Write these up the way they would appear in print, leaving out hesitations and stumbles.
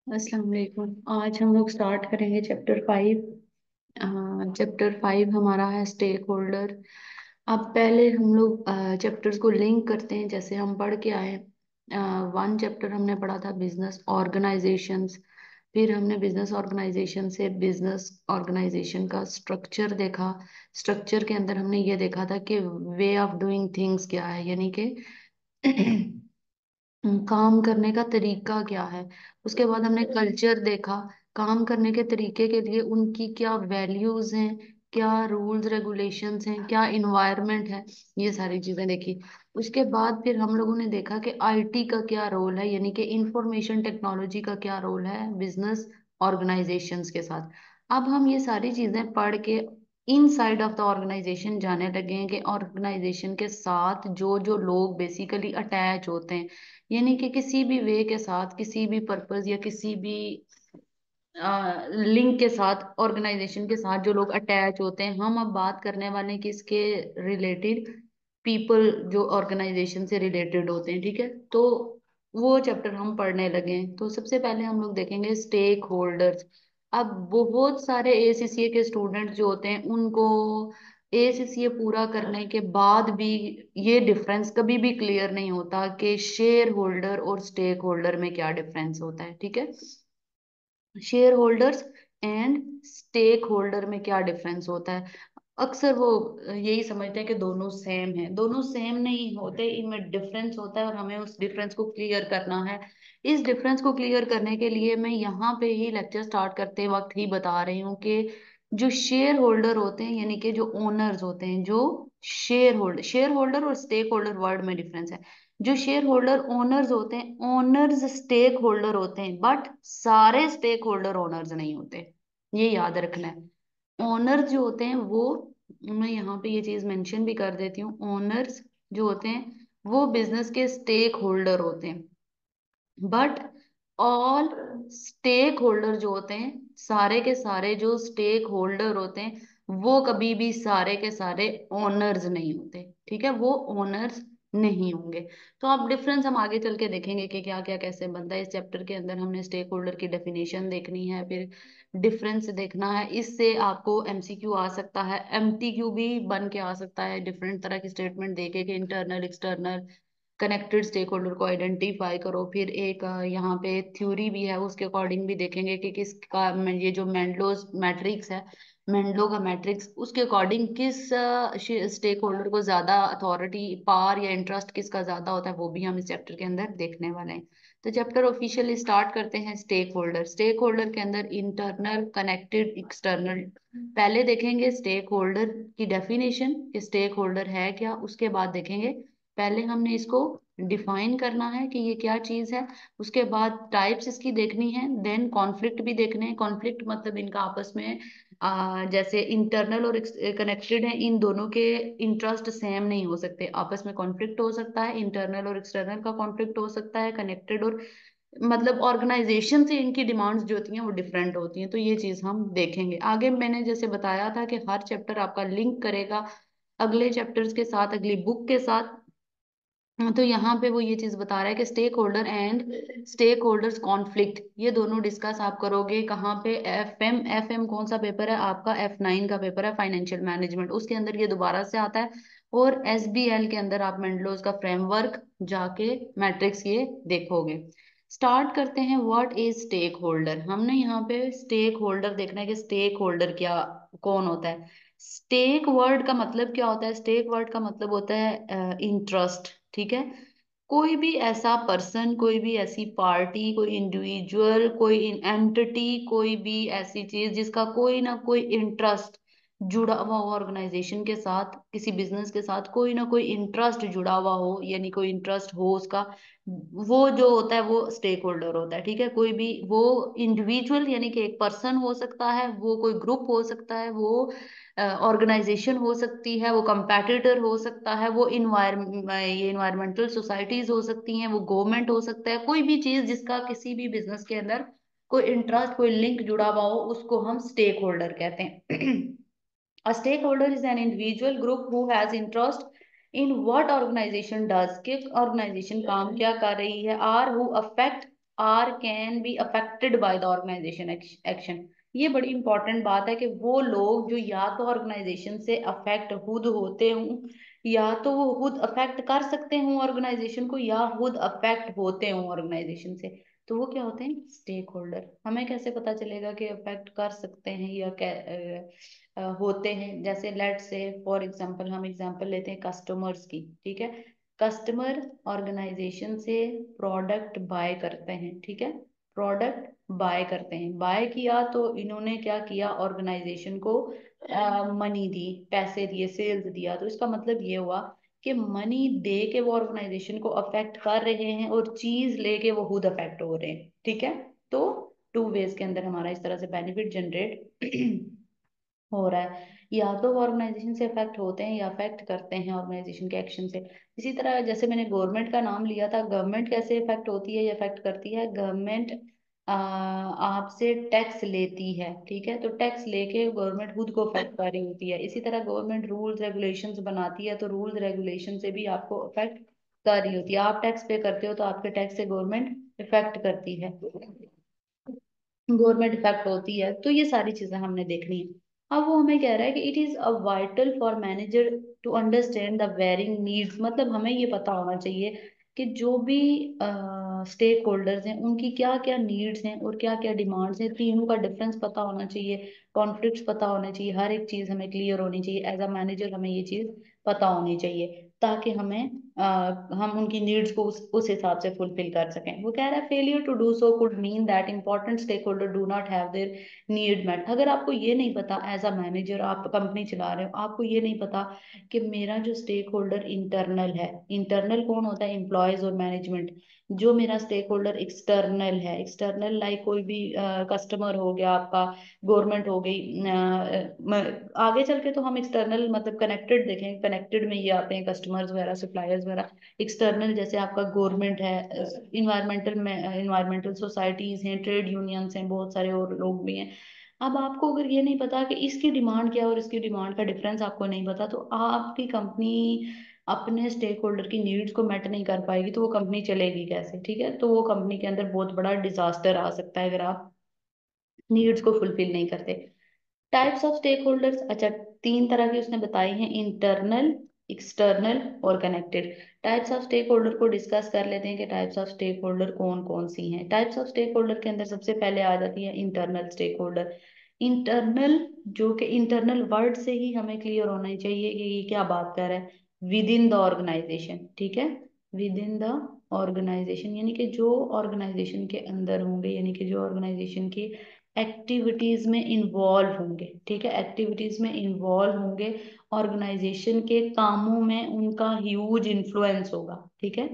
अस्सलाम वालेकुम। आज हम लोग स्टार्ट करेंगे चैप्टर 5। चैप्टर 5 हमारा है स्टेक होल्डर। अब पहले हम लोग चैप्टर्स को लिंक करते हैं जैसे हम पढ़ के आए। वन चैप्टर हमने पढ़ा था बिजनेस ऑर्गेनाइजेशंस। फिर हमने बिजनेस ऑर्गेनाइजेशन से बिजनेस ऑर्गेनाइजेशन का स्ट्रक्चर देखा। स्ट्रक्चर के अंदर हमने ये देखा था कि वे ऑफ डूइंग थिंग्स क्या है, यानी कि काम करने का तरीका क्या है। उसके बाद हमने कल्चर देखा। काम करने के तरीके के लिए उनकी क्या वैल्यूज हैं, क्या रूल्स रेगुलेशंस हैं, क्या इन्वायरमेंट है, ये सारी चीजें देखी। उसके बाद फिर हम लोगों ने देखा कि आईटी का क्या रोल है, यानी कि इंफॉर्मेशन टेक्नोलॉजी का क्या रोल है बिजनेस ऑर्गेनाइजेशंस के साथ। अब हम ये सारी चीजें पढ़ के इन साइड ऑफ द ऑर्गेनाइजेशन जाने लगे हैं कि ऑर्गेनाइजेशन के साथ जो जो लोग बेसिकली अटैच होते हैं, यानी कि किसी भी वे के साथ, किसी भी पर्पस या किसी भी लिंक के साथ, ऑर्गेनाइजेशन के साथ जो लोग अटैच होते हैं। हम अब बात करने वाले हैं किसके रिलेटेड, पीपल जो ऑर्गेनाइजेशन से रिलेटेड होते हैं, ठीक है। तो वो चैप्टर हम पढ़ने लगे हैं। तो सबसे पहले हम लोग देखेंगे स्टेक होल्डर्स। अब बहुत सारे एसीसीए के स्टूडेंट जो होते हैं उनको एसीसीए पूरा करने के बाद भी ये डिफरेंस कभी भी क्लियर नहीं होता कि शेयर होल्डर और स्टेक होल्डर में क्या डिफरेंस होता है, ठीक है। Shareholders and stakeholder में क्या डिफरेंस होता है। अक्सर वो यही समझते हैं कि दोनों सेम है। दोनों सेम नहीं होते, इनमें डिफरेंस होता है और हमें उस डिफरेंस को क्लियर करना है। इस डिफरेंस को क्लियर करने के लिए मैं यहाँ पे ही लेक्चर स्टार्ट करते वक्त ही बता रही हूँ कि जो शेयर होल्डर होते हैं, यानी कि जो ओनर्स होते हैं, जो शेयर होल्डर और स्टेक होल्डर वर्ड में डिफरेंस है। जो शेयर होल्डर ओनर्स होते हैं, ओनर्स स्टेक होल्डर होते हैं, बट सारे स्टेक होल्डर ओनर्स नहीं होते, ये याद रखना है। ओनर्स जो होते हैं वो, मैं यहाँ पे ये चीज मेंशन भी कर देती हूँ, ओनर्स जो होते हैं वो बिजनेस के स्टेक होल्डर होते हैं। बट ऑल स्टेक होल्डर जो होते हैं, सारे के सारे जो स्टेक होल्डर होते हैं वो कभी भी सारे के सारे ओनर्स नहीं होते, ठीक है। वो ओनर्स नहीं होंगे। तो अब डिफरेंस हम आगे चल के देखेंगे कि क्या क्या कैसे बनता है। इस चैप्टर के अंदर हमने स्टेक होल्डर की डेफिनेशन देखनी है, फिर डिफरेंस देखना है। इससे आपको एमसीक्यू आ सकता है, एमटीक्यू भी बन के आ सकता है। डिफरेंट तरह की स्टेटमेंट देके कि internal external connected stakeholder को आइडेंटिफाई करो। फिर एक यहाँ पे थ्योरी भी है, उसके अकॉर्डिंग भी देखेंगे कि किसका ये जो मेंडलोस मैट्रिक्स है, मेंडलो का मैट्रिक्स, उसके अकॉर्डिंग किस स्टेक होल्डर को ज्यादा अथॉरिटी, पावर या इंटरेस्ट किसका ज्यादा होता है, वो भी हम इस चैप्टर के अंदर देखने वाले हैं। तो चैप्टर ऑफिशियली स्टार्ट करते हैं। स्टेक होल्डर, स्टेक होल्डर के अंदर इंटरनल कनेक्टेड एक्सटर्नल। पहले देखेंगे स्टेक होल्डर की डेफिनेशन कि स्टेक होल्डर है क्या, उसके बाद देखेंगे, पहले हमने इसको डिफाइन करना है कि ये क्या चीज है। उसके बाद टाइप्स इसकी देखनी है, देन कॉन्फ्लिक्ट भी देखने हैं। कॉन्फ्लिक्ट मतलब इनका आपस में जैसे इंटरनल और कनेक्टेड है, इन दोनों के इंटरेस्ट सेम नहीं हो सकते, आपस में कॉन्फ्लिक्ट हो सकता है। इंटरनल और एक्सटर्नल का कॉन्फ्लिक्ट हो सकता है, कनेक्टेड और मतलब ऑर्गेनाइजेशन से इनकी डिमांड्स जो होती हैं वो डिफरेंट होती हैं। तो ये चीज हम देखेंगे आगे। मैंने जैसे बताया था कि हर चैप्टर आपका लिंक करेगा अगले चैप्टर्स के साथ, अगली बुक के साथ। हाँ, तो यहाँ पे वो ये चीज बता रहा है कि stakeholder and stakeholders conflict, ये दोनों डिस्कस आप करोगे कहाँ पे, एफ एम कौन सा पेपर है आपका, F9 का पेपर है, फाइनेंशियल मैनेजमेंट, उसके अंदर ये दोबारा से आता है। और SBL के अंदर आप मेंडलोस का फ्रेमवर्क जाके मैट्रिक्स ये देखोगे। स्टार्ट करते हैं। What is stakeholder. हमने यहाँ पे स्टेक होल्डर देखना है कि स्टेक होल्डर क्या, कौन होता है। स्टेक वर्ड का मतलब क्या होता है, स्टेक वर्ड का मतलब होता है इंटरेस्ट, ठीक है। कोई भी ऐसा पर्सन, कोई भी ऐसी पार्टी, कोई इंडिविजुअल, कोई एंटिटी, कोई भी ऐसी चीज जिसका कोई ना कोई इंटरेस्ट जुड़ा हुआ हो ऑर्गेनाइजेशन के साथ, किसी बिजनेस के साथ कोई ना कोई इंटरेस्ट जुड़ा हुआ हो, यानी कोई इंटरेस्ट हो उसका, वो जो होता है वो स्टेक होल्डर होता है, ठीक है। कोई भी वो इंडिविजुअल यानी कि एक पर्सन हो सकता है, वो कोई ग्रुप हो सकता है, वो ऑर्गेनाइजेशन हो सकती है, वो कंपेटिटर हो सकता है, वो ये इन्वायरमेंटल सोसाइटीज हो सकती हैं, वो गवर्नमेंट हो सकता है। कोई भी चीज जिसका किसी भी बिजनेस के अंदर कोई इंटरेस्ट, कोई लिंक जुड़ा हुआ हो, उसको हम स्टेक होल्डर कहते हैं। A stakeholder is an individual group who has interest in what organisation does, कि ऑर्गेनाइजेशन काम क्या कर रही है, are who affect or can be affected by the organisation action. ये बड़ी इंपॉर्टेंट बात है कि वो लोग जो या तो ऑर्गेनाइजेशन से अफेक्ट खुद होते हों, या तो वो खुद अफेक्ट कर सकते हों ऑर्गेनाइजेशन को, या खुद अफेक्ट होते हों ऑर्गेनाइजेशन से, तो वो क्या होते हैं, स्टेक होल्डर। हमें कैसे पता चलेगा कि अफेक्ट कर सकते हैं या होते हैं? जैसे लेट से फॉर एग्जांपल, हम एग्जांपल लेते हैं कस्टमर्स की, ठीक है। कस्टमर ऑर्गेनाइजेशन से प्रोडक्ट बाय करते हैं, ठीक है। प्रोडक्ट बाय करते हैं, बाय किया तो इन्होंने क्या किया, ऑर्गेनाइजेशन को मनी दी, पैसे दिए, सेल्स दिया, तो इसका मतलब ये हुआ कि मनी दे के वो ऑर्गेनाइजेशन को अफेक्ट कर रहे हैं, और चीज लेके वो खुद अफेक्ट हो रहे हैं, ठीक है। तो टू वेज के अंदर हमारा इस तरह से बेनिफिट जनरेट हो रहा है। या तो ऑर्गेनाइजेशन से अफेक्ट होते हैं या अफेक्ट करते हैं ऑर्गेनाइजेशन के एक्शन से। इसी तरह जैसे मैंने गवर्नमेंट का नाम लिया था, गवर्नमेंट कैसे इफेक्ट होती है या अफेक्ट करती है? गवर्नमेंट आपसे टैक्स लेती है, ठीक है, तो टैक्स लेके गवर्नमेंट खुद को अफेक्ट कर रही होती है। इसी तरह गवर्नमेंट रूल्स रेगुलेशंस बनाती है, तो रूल्स रेगुलेशन से भी आपको अफेक्ट कर रही होती है। आप टैक्स पे करते हो तो आपके टैक्स से गवर्नमेंट इफेक्ट करती है, गवर्नमेंट इफेक्ट होती है। तो ये सारी चीजें हमने देखनी है। अब वो हमें कह रहा है कि it is a vital for manager to understand the varying needs, मतलब हमें ये पता होना चाहिए कि जो भी स्टेक होल्डर्स हैं उनकी क्या क्या नीड्स हैं और क्या क्या डिमांड्स हैं, तीनों का डिफरेंस पता होना चाहिए, कॉन्फ्लिक्ट्स पता होने चाहिए, हर एक चीज हमें क्लियर होनी चाहिए। एज अ मैनेजर हमें ये चीज पता होनी चाहिए, ताकि हम उनकी नीड्स को उस हिसाब से फुलफिल कर सकें। वो कह रहा है failure to do so could mean that important stakeholder do not have their need met. अगर आपको ये नहीं पता, एज अ मैनेजर आप कंपनी चला रहे हो, आपको ये नहीं पता कि मेरा जो स्टेक होल्डर इंटरनल है, इंटरनल कौन होता है, एम्प्लॉयज और मैनेजमेंट। जो मेरा स्टेक होल्डर एक्सटर्नल है, एक्सटर्नल लाइक कोई भी कस्टमर हो गया आपका, गवर्नमेंट हो गई, आगे चल के तो हम एक्सटर्नल मतलब कनेक्टेड देखें, कनेक्टेड में ये आते हैं कस्टमर्स वगैरह, सप्लायर्स वगैरह। एक्सटर्नल जैसे आपका गवर्नमेंट है, इन्वायरमेंटल में इन्वायरमेंटल सोसाइटीज हैं, ट्रेड यूनियंस हैं, बहुत सारे और लोग भी हैं। अब आपको अगर ये नहीं पता कि इसकी डिमांड क्या है और इसकी डिमांड का डिफरेंस आपको नहीं पता, तो आपकी कंपनी अपने स्टेक होल्डर की नीड्स को मेट नहीं कर पाएगी, तो वो कंपनी चलेगी कैसे, ठीक है। तो वो कंपनी के अंदर बहुत बड़ा डिजास्टर आ सकता है अगर आप नीड्स को फुलफिल नहीं करते। टाइप्स ऑफ स्टेक होल्डर्स, अच्छा, तीन तरह की उसने बताई हैं, इंटरनल, एक्सटर्नल और connected. Types of stakeholder को डिस्कस कर लेते हैं कि टाइप्स ऑफ स्टेक होल्डर कौन कौन सी हैं। टाइप्स ऑफ स्टेक होल्डर के अंदर सबसे पहले आ जाती है इंटरनल स्टेक होल्डर। इंटरनल, जो कि इंटरनल वर्ड से ही हमें क्लियर होना चाहिए कि ये क्या बात कर रहा है, विद इन द ऑर्गेनाइजेशन, ठीक है। विद इन द ऑर्गेनाइजेशन यानी कि जो ऑर्गेनाइजेशन के अंदर होंगे, यानी कि जो ऑर्गेनाइजेशन की एक्टिविटीज में इन्वॉल्व होंगे, ठीक है, एक्टिविटीज में इन्वॉल्व होंगे, ऑर्गेनाइजेशन के कामों में उनका ह्यूज इन्फ्लुएंस होगा, ठीक है,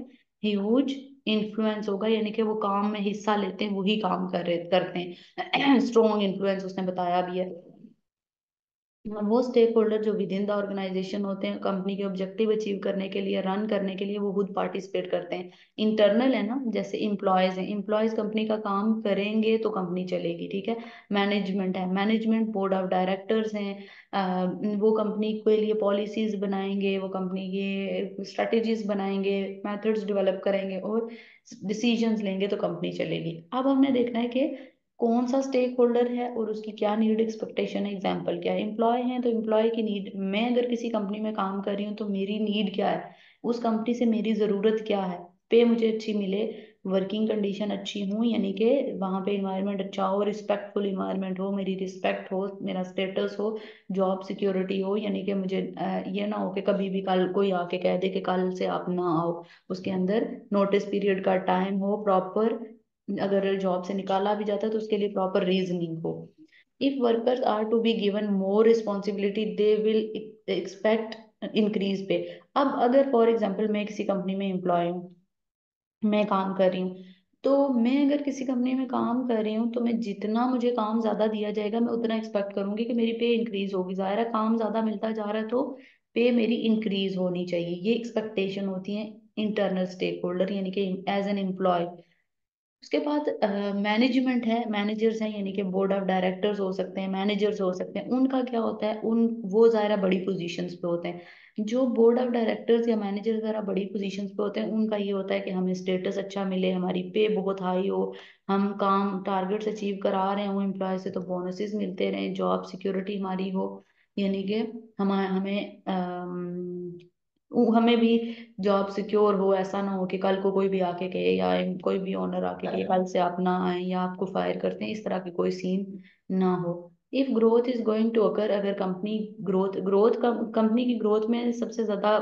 ह्यूज इन्फ्लुएंस होगा, यानी कि वो काम में हिस्सा लेते हैं, वही काम करते हैं। स्ट्रॉन्ग इन्फ्लुएंस उसने बताया भी है। और वो स्टेक होल्डर जो विद इन द ऑर्गेनाइजेशन होते हैं, कंपनी के ऑब्जेक्टिव अचीव करने के लिए, रन करने के लिए वो खुद पार्टिसिपेट करते हैं। इंटरनल है ना, जैसे इम्प्लॉयज हैं, इम्प्लॉयज कंपनी का काम करेंगे तो कंपनी चलेगी, ठीक है। मैनेजमेंट है, मैनेजमेंट बोर्ड ऑफ डायरेक्टर्स हैं, वो कंपनी के लिए पॉलिसीज बनाएंगे, वो कंपनी के स्ट्रेटेजीज बनाएंगे, मेथड्स डेवलप करेंगे और डिसीजंस लेंगे तो कंपनी चलेगी। अब हमने देखना है कि कौन सा स्टेक होल्डर है और उसकी क्या नीड एक्सपेक्टेशन है। एग्जाम्पल क्या है, एम्प्लॉय है तो एम्प्लॉय की नीड, मैं अगर किसी कंपनी में काम कर रही हूँ तो मेरी नीड क्या है, उस कंपनी से मेरी जरूरत क्या है, पे मुझे अच्छी मिले, वर्किंग कंडीशन अच्छी हो, यानी कि वहां पे इन्वायरमेंट अच्छा हो, रिस्पेक्टफुल इन्वायरमेंट हो, मेरी रिस्पेक्ट हो, मेरा स्टेटस हो, जॉब सिक्योरिटी हो, यानी कि मुझे ये ना हो कि कभी भी कल कोई आके कह दे कि कल से आप ना आओ। उसके अंदर नोटिस पीरियड का टाइम हो प्रॉपर, अगर जॉब से निकाला भी जाता है तो उसके लिए प्रॉपर रीजनिंग हो। If workers are to be given more responsibility they will expect increase pay. अब अगर फॉर एग्जाम्पल मैं किसी कंपनी में एम्प्लॉय हूँ, मैं काम कर रही हूँ, तो मैं अगर किसी कंपनी में काम कर रही हूँ तो मैं जितना मुझे काम ज्यादा दिया जाएगा मैं उतना एक्सपेक्ट करूंगी कि मेरी पे इंक्रीज होगी। जाहिर है काम ज्यादा मिलता जा रहा है तो पे मेरी इंक्रीज होनी चाहिए, ये एक्सपेक्टेशन होती है इंटरनल स्टेक होल्डर यानी कि एज एन एम्प्लॉय। उसके बाद मैनेजमेंट है, मैनेजर्स हैं, यानी कि बोर्ड ऑफ डायरेक्टर्स हो सकते हैं, मैनेजर्स हो सकते हैं। उनका क्या होता है, उन वो ज़्यादा बड़ी पोजीशंस पे होते हैं। जो बोर्ड ऑफ डायरेक्टर्स या मैनेजर ज़रा बड़ी पोजीशंस पे होते हैं, उनका ये होता है कि हमें स्टेटस अच्छा मिले, हमारी पे बहुत हाई हो, हम काम टारगेट्स अचीव करा रहे हो एम्प्लॉय से तो बोनसेस मिलते रहे, जॉब सिक्योरिटी हमारी हो, यानी कि हमें भी जॉब सिक्योर हो। ऐसा ना हो कि कल को कोई भी आके कहे, या कोई भी ओनर आके कहे कल से आप ना आए या आपको फायर करते हैं, इस तरह की कोई सीन ना हो। If growth is going to occur, अगर कंपनी ग्रोथ कंपनी की ग्रोथ में सबसे ज्यादा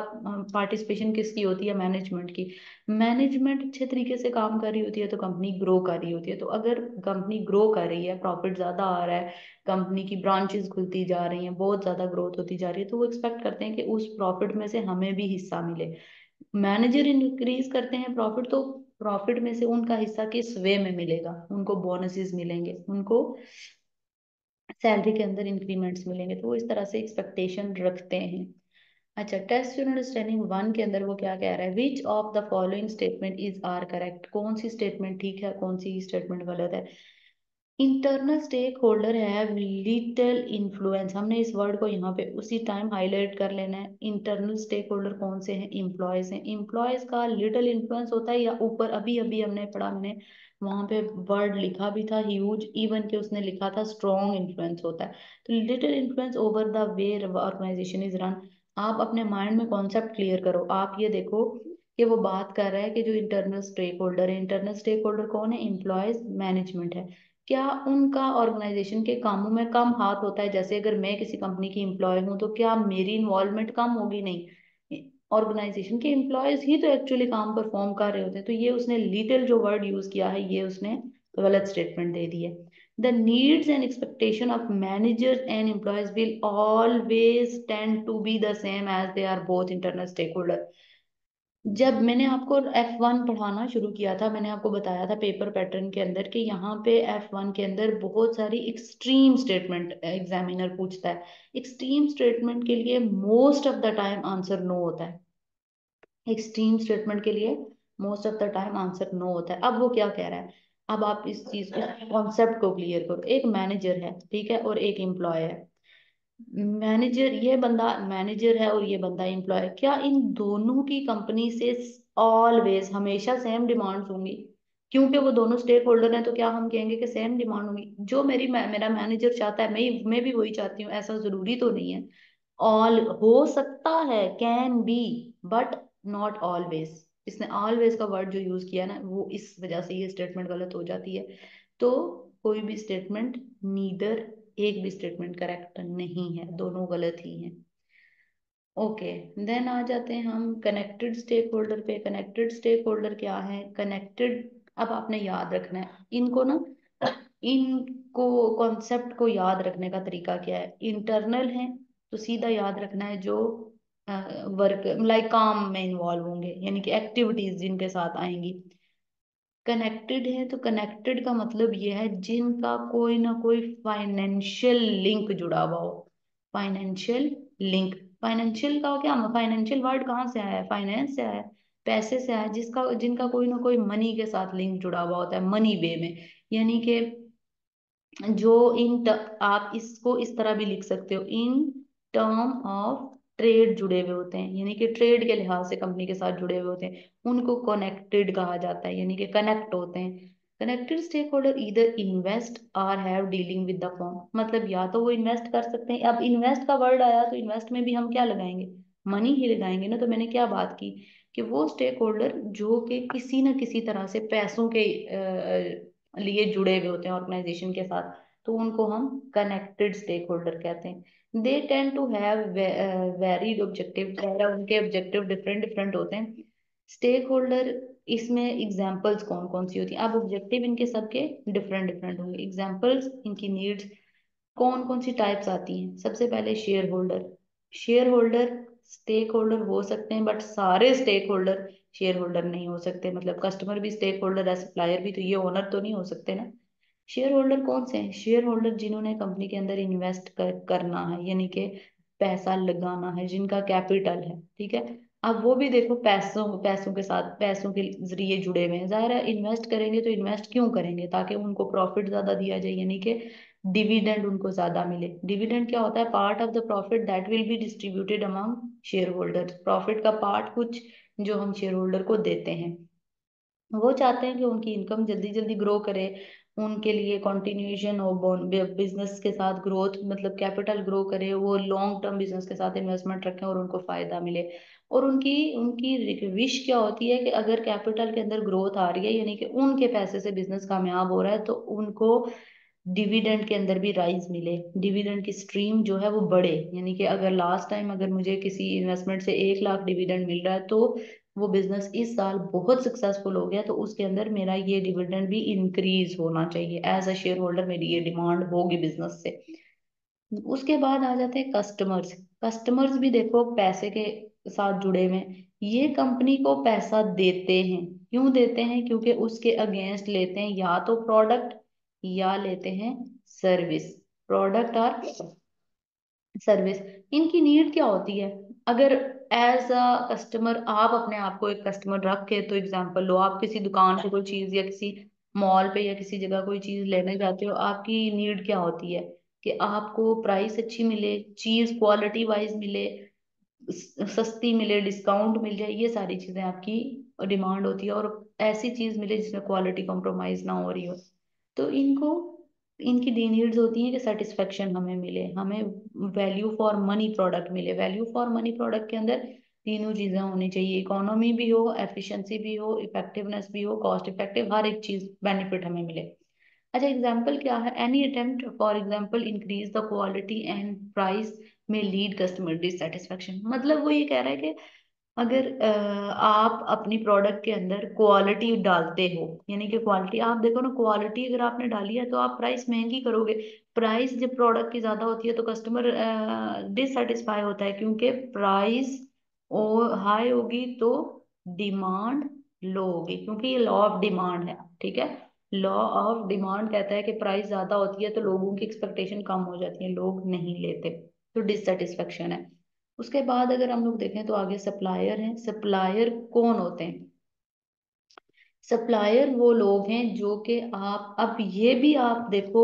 पार्टिसिपेशन किसकी होती है, मैनेजमेंट की। मैनेजमेंट अच्छे तरीके से काम कर रही होती है तो कंपनी ग्रो कर रही होती है। तो अगर कंपनी ग्रो कर रही है, प्रॉफिट ज्यादा आ रहा है, कंपनी की ब्रांचेस खुलती जा रही हैं, बहुत ज्यादा ग्रोथ होती जा रही है, तो वो एक्सपेक्ट करते हैं कि उस प्रॉफिट में से हमें भी हिस्सा मिले। मैनेजर इंक्रीज करते हैं प्रॉफिट, तो प्रॉफिट में से उनका हिस्सा किस वे में मिलेगा, उनको बोनसेस मिलेंगे, उनको सैलरी के अंदर इंक्रीमेंट्स मिलेंगे। तो वो इस तरह से एक्सपेक्टेशन रखते हैं। अच्छा, टेस्ट योर अंडरस्टैंडिंग वन के अंदर वो क्या कह रहा है, which of the following statement is are correct, कौन सी स्टेटमेंट ठीक है, कौन सी स्टेटमेंट गलत है। Internal stakeholder have little influence, हमने इस वर्ड को यहाँ पे उसी टाइम हाईलाइट कर लेना है। इंटरनल स्टेक होल्डर कौन से हैं, इम्प्लॉयज हैं। इम्प्लॉयज का लिटिल इन्फ्लुएंस होता है, या ऊपर अभी अभी हमने पढ़ा, हमने वहां पे वर्ड लिखा भी था ह्यूज, इवन के उसने लिखा था स्ट्रॉन्ग इन्फ्लुएंस होता है। तो little influence over the way organisation is run. आप अपने माइंड में कॉन्सेप्ट क्लियर करो। आप ये देखो कि वो बात कर रहा है कि जो इंटरनल स्टेक होल्डर है, इंटरनल स्टेक होल्डर कौन है, इम्प्लॉयज, मैनेजमेंट है। क्या उनका ऑर्गेनाइजेशन के कामों में कम हाथ होता है, जैसे अगर मैं किसी कंपनी की एम्प्लॉय हूं तो क्या मेरी इन्वॉल्वमेंट कम होगी, नहीं। ऑर्गेनाइजेशन के एम्प्लॉयज ही तो एक्चुअली काम परफॉर्म कर रहे होते हैं। तो ये उसने लिटिल जो वर्ड यूज किया है, ये उसने गलत स्टेटमेंट दे दी है। The needs and expectation of managers and employees will always tend to be the same as they are both internal stakeholder. जब मैंने आपको F1 पढ़ाना शुरू किया था, मैंने आपको बताया था पेपर पैटर्न के अंदर कि यहाँ पे F1 के अंदर बहुत सारी एक्सट्रीम स्टेटमेंट एग्जामिनर पूछता है। एक्सट्रीम स्टेटमेंट के लिए most of the time answer no होता है। एक्सट्रीम स्टेटमेंट के लिए most of the time answer no होता है। अब वो क्या कह रहा है, अब आप इस चीज इस कॉन्सेप्ट को क्लियर करो। एक मैनेजर है, ठीक है, और एक एम्प्लॉय है। मैनेजर, ये बंदा मैनेजर है और ये बंदा एम्प्लॉय है, क्या इन दोनों की कंपनी से ऑलवेज हमेशा सेम डिमांड्स होंगी? क्योंकि वो दोनों स्टेक होल्डर हैं, तो क्या हम कहेंगे कि सेम डिमांड होंगी? जो मेरा मैनेजर चाहता है, मैं भी वही चाहती हूँ, ऐसा जरूरी तो नहीं है। ऑल हो सकता है, can be, but not always. इसने ऑलवेज का वर्ड जो यूज किया ना, वो इस वजह से ये स्टेटमेंट गलत हो जाती है। तो कोई भी स्टेटमेंट, नीदर, एक भी स्टेटमेंट करेक्ट नहीं है, दोनों गलत ही हैं। ओके, देन आ जाते हैं हम कनेक्टेड स्टेक होल्डर पे। कनेक्टेड स्टेक होल्डर क्या है, कनेक्टेड, अब आपने याद रखना है इनको ना, इनको कॉन्सेप्ट को याद रखने का तरीका क्या है। इंटरनल है तो सीधा याद रखना है जो वर्क लाइक काम में इन्वॉल्व होंगे, यानी कि एक्टिविटीज जिनके साथ आएंगी। कनेक्टेड है तो कनेक्टेड का मतलब यह है जिनका कोई ना कोई फाइनेंशियल लिंक जुड़ा हुआ हो। फाइनेंशियल लिंक, फाइनेंशियल का क्या, फाइनेंशियल वर्ड कहाँ से आया है, फाइनेंस से आया है, पैसे से आया है। जिसका जिनका कोई ना कोई मनी के साथ लिंक जुड़ा हुआ होता है, मनी वे में, यानी कि जो आप इसको इस तरह भी लिख सकते हो, इन टर्म ऑफ ट्रेड जुड़े हुए होते हैं, यानी कि ट्रेड के लिहाज से कंपनी के साथ जुड़े हुए होते हैं, उनको कनेक्टेड कहा जाता है, यानी कि कनेक्ट होते हैं। कनेक्टेड स्टेक होल्डर इधर इन्वेस्ट और have dealing with the firm, मतलब या तो वो इन्वेस्ट कर सकते हैं। अब इन्वेस्ट का वर्ड आया तो इन्वेस्ट में भी हम क्या लगाएंगे, मनी ही लगाएंगे ना। तो मैंने क्या बात की कि वो स्टेक होल्डर जो कि किसी न किसी तरह से पैसों के लिए जुड़े हुए होते हैं ऑर्गेनाइजेशन के साथ, तो उनको हम कनेक्टेड स्टेक होल्डर कहते हैं। They tend to have varied objective, उनके ऑब्जेक्टिव डिफरेंट डिफरेंट होते हैं। स्टेक होल्डर, इसमें एग्जांपल्स कौन कौन सी होती हैं, अब ऑब्जेक्टिव इनके सबके डिफरेंट डिफरेंट होंगे, एग्जांपल्स इनकी नीड्स कौन कौन सी टाइप्स आती हैं। सबसे पहले shareholder. Shareholder stakeholder हो सकते हैं, बट सारे स्टेक होल्डर शेयर होल्डर नहीं हो सकते। मतलब कस्टमर भी स्टेक होल्डर है, सप्लायर भी, तो ये ओनर तो नहीं हो सकते ना। शेयर होल्डर कौन से हैं, शेयर होल्डर जिन्होंने कंपनी के अंदर इन्वेस्ट करना है, यानी कि पैसा लगाना है, जिनका कैपिटल है, ठीक है। अब वो भी देखो पैसों पैसों के साथ, पैसों के जरिए जुड़े हुए हैं। जाहिर है इन्वेस्ट करेंगे तो इन्वेस्ट क्यों करेंगे, ताकि उनको प्रॉफिट ज्यादा दिया जाए, यानी कि डिविडेंड उनको ज्यादा मिले। डिविडेंड क्या होता है? Part of the profit that will be distributed among share holder. Profit का पार्ट कुछ जो हम शेयर होल्डर को देते हैं। वो चाहते हैं कि उनकी इनकम जल्दी जल्दी ग्रो करे, उनके लिए कंटिन्यूएशन और बिजनेस के साथ ग्रोथ, मतलब कैपिटल ग्रो करे, वो लॉन्ग टर्म बिजनेस के साथ इन्वेस्टमेंट रखें और उनको फायदा मिले। और उनकी उनकी विश क्या होती है कि अगर कैपिटल के अंदर ग्रोथ आ रही है, यानी कि उनके पैसे से बिजनेस कामयाब हो रहा है, तो उनको डिविडेंड के अंदर भी राइज मिले, डिविडेंड की स्ट्रीम जो है वो बढ़े। यानी कि अगर लास्ट टाइम अगर मुझे किसी इन्वेस्टमेंट से 1 लाख डिविडेंड मिल रहा है, तो वो बिजनेस इस साल बहुत सक्सेसफुल हो गया, तो उसके अंदर मेरा ये डिविडेंड भी इंक्रीज होना चाहिए। एज अ शेयर होल्डर मेरी ये डिमांड होगी बिजनेस से। उसके बाद आ जाते हैं कस्टमर्स। कस्टमर्स भी देखो पैसे के साथ जुड़े हुए हैं। ये कंपनी को पैसा देते हैं, क्यों देते हैं? क्योंकि उसके अगेंस्ट लेते हैं या तो प्रोडक्ट या लेते हैं सर्विस। प्रोडक्ट और सर्विस, इनकी नीड क्या होती है? अगर एज अ कस्टमर आप अपने आप को एक कस्टमर रख के, तो एग्जांपल लो, आप किसी दुकान से कोई चीज या किसी मॉल पे या किसी जगह कोई चीज लेने जाते हो, आपकी नीड क्या होती है? कि आपको प्राइस अच्छी मिले, चीज क्वालिटी वाइज मिले, सस्ती मिले, डिस्काउंट मिल जाए, ये सारी चीजें आपकी डिमांड होती है। और ऐसी चीज मिले जिसमें क्वालिटी कॉम्प्रोमाइज ना हो रही हो। तो इनको इनकी डी नीड्स होती हैं कि सेटिस्फेक्शन हमें मिले, हमें वैल्यू फॉर मनी प्रोडक्ट मिले। वैल्यू फॉर मनी प्रोडक्ट के अंदर तीनों चीजें होनी चाहिए, इकोनॉमी भी हो, एफिशिएंसी भी हो, इफेक्टिवनेस भी हो, कॉस्ट इफेक्टिव, हर एक चीज बेनिफिट हमें मिले। अच्छा, एग्जाम्पल क्या है? Any attempt for example increase the quality and price में लीड कस्टमर डिससेटिस्फेक्शन। मतलब वो ये कह रहा है कि अगर आप अपनी प्रोडक्ट के अंदर क्वालिटी डालते हो, यानी कि क्वालिटी आप देखो ना, क्वालिटी अगर आपने डाली है तो आप प्राइस महंगी करोगे। प्राइस जब प्रोडक्ट की ज्यादा होती है तो कस्टमर डिससेटिस्फाई होता है, क्योंकि प्राइस हाई होगी तो डिमांड लो होगी, क्योंकि ये लॉ ऑफ डिमांड है। ठीक है, लॉ ऑफ डिमांड कहता है कि प्राइस ज्यादा होती है तो लोगों की एक्सपेक्टेशन कम हो जाती है, लोग नहीं लेते, तो डिससेटिस्फेक्शन है। उसके बाद अगर हम लोग देखें तो आगे सप्लायर हैं। सप्लायर कौन होते हैं? सप्लायर वो लोग हैं जो कि आप, अब ये भी आप देखो,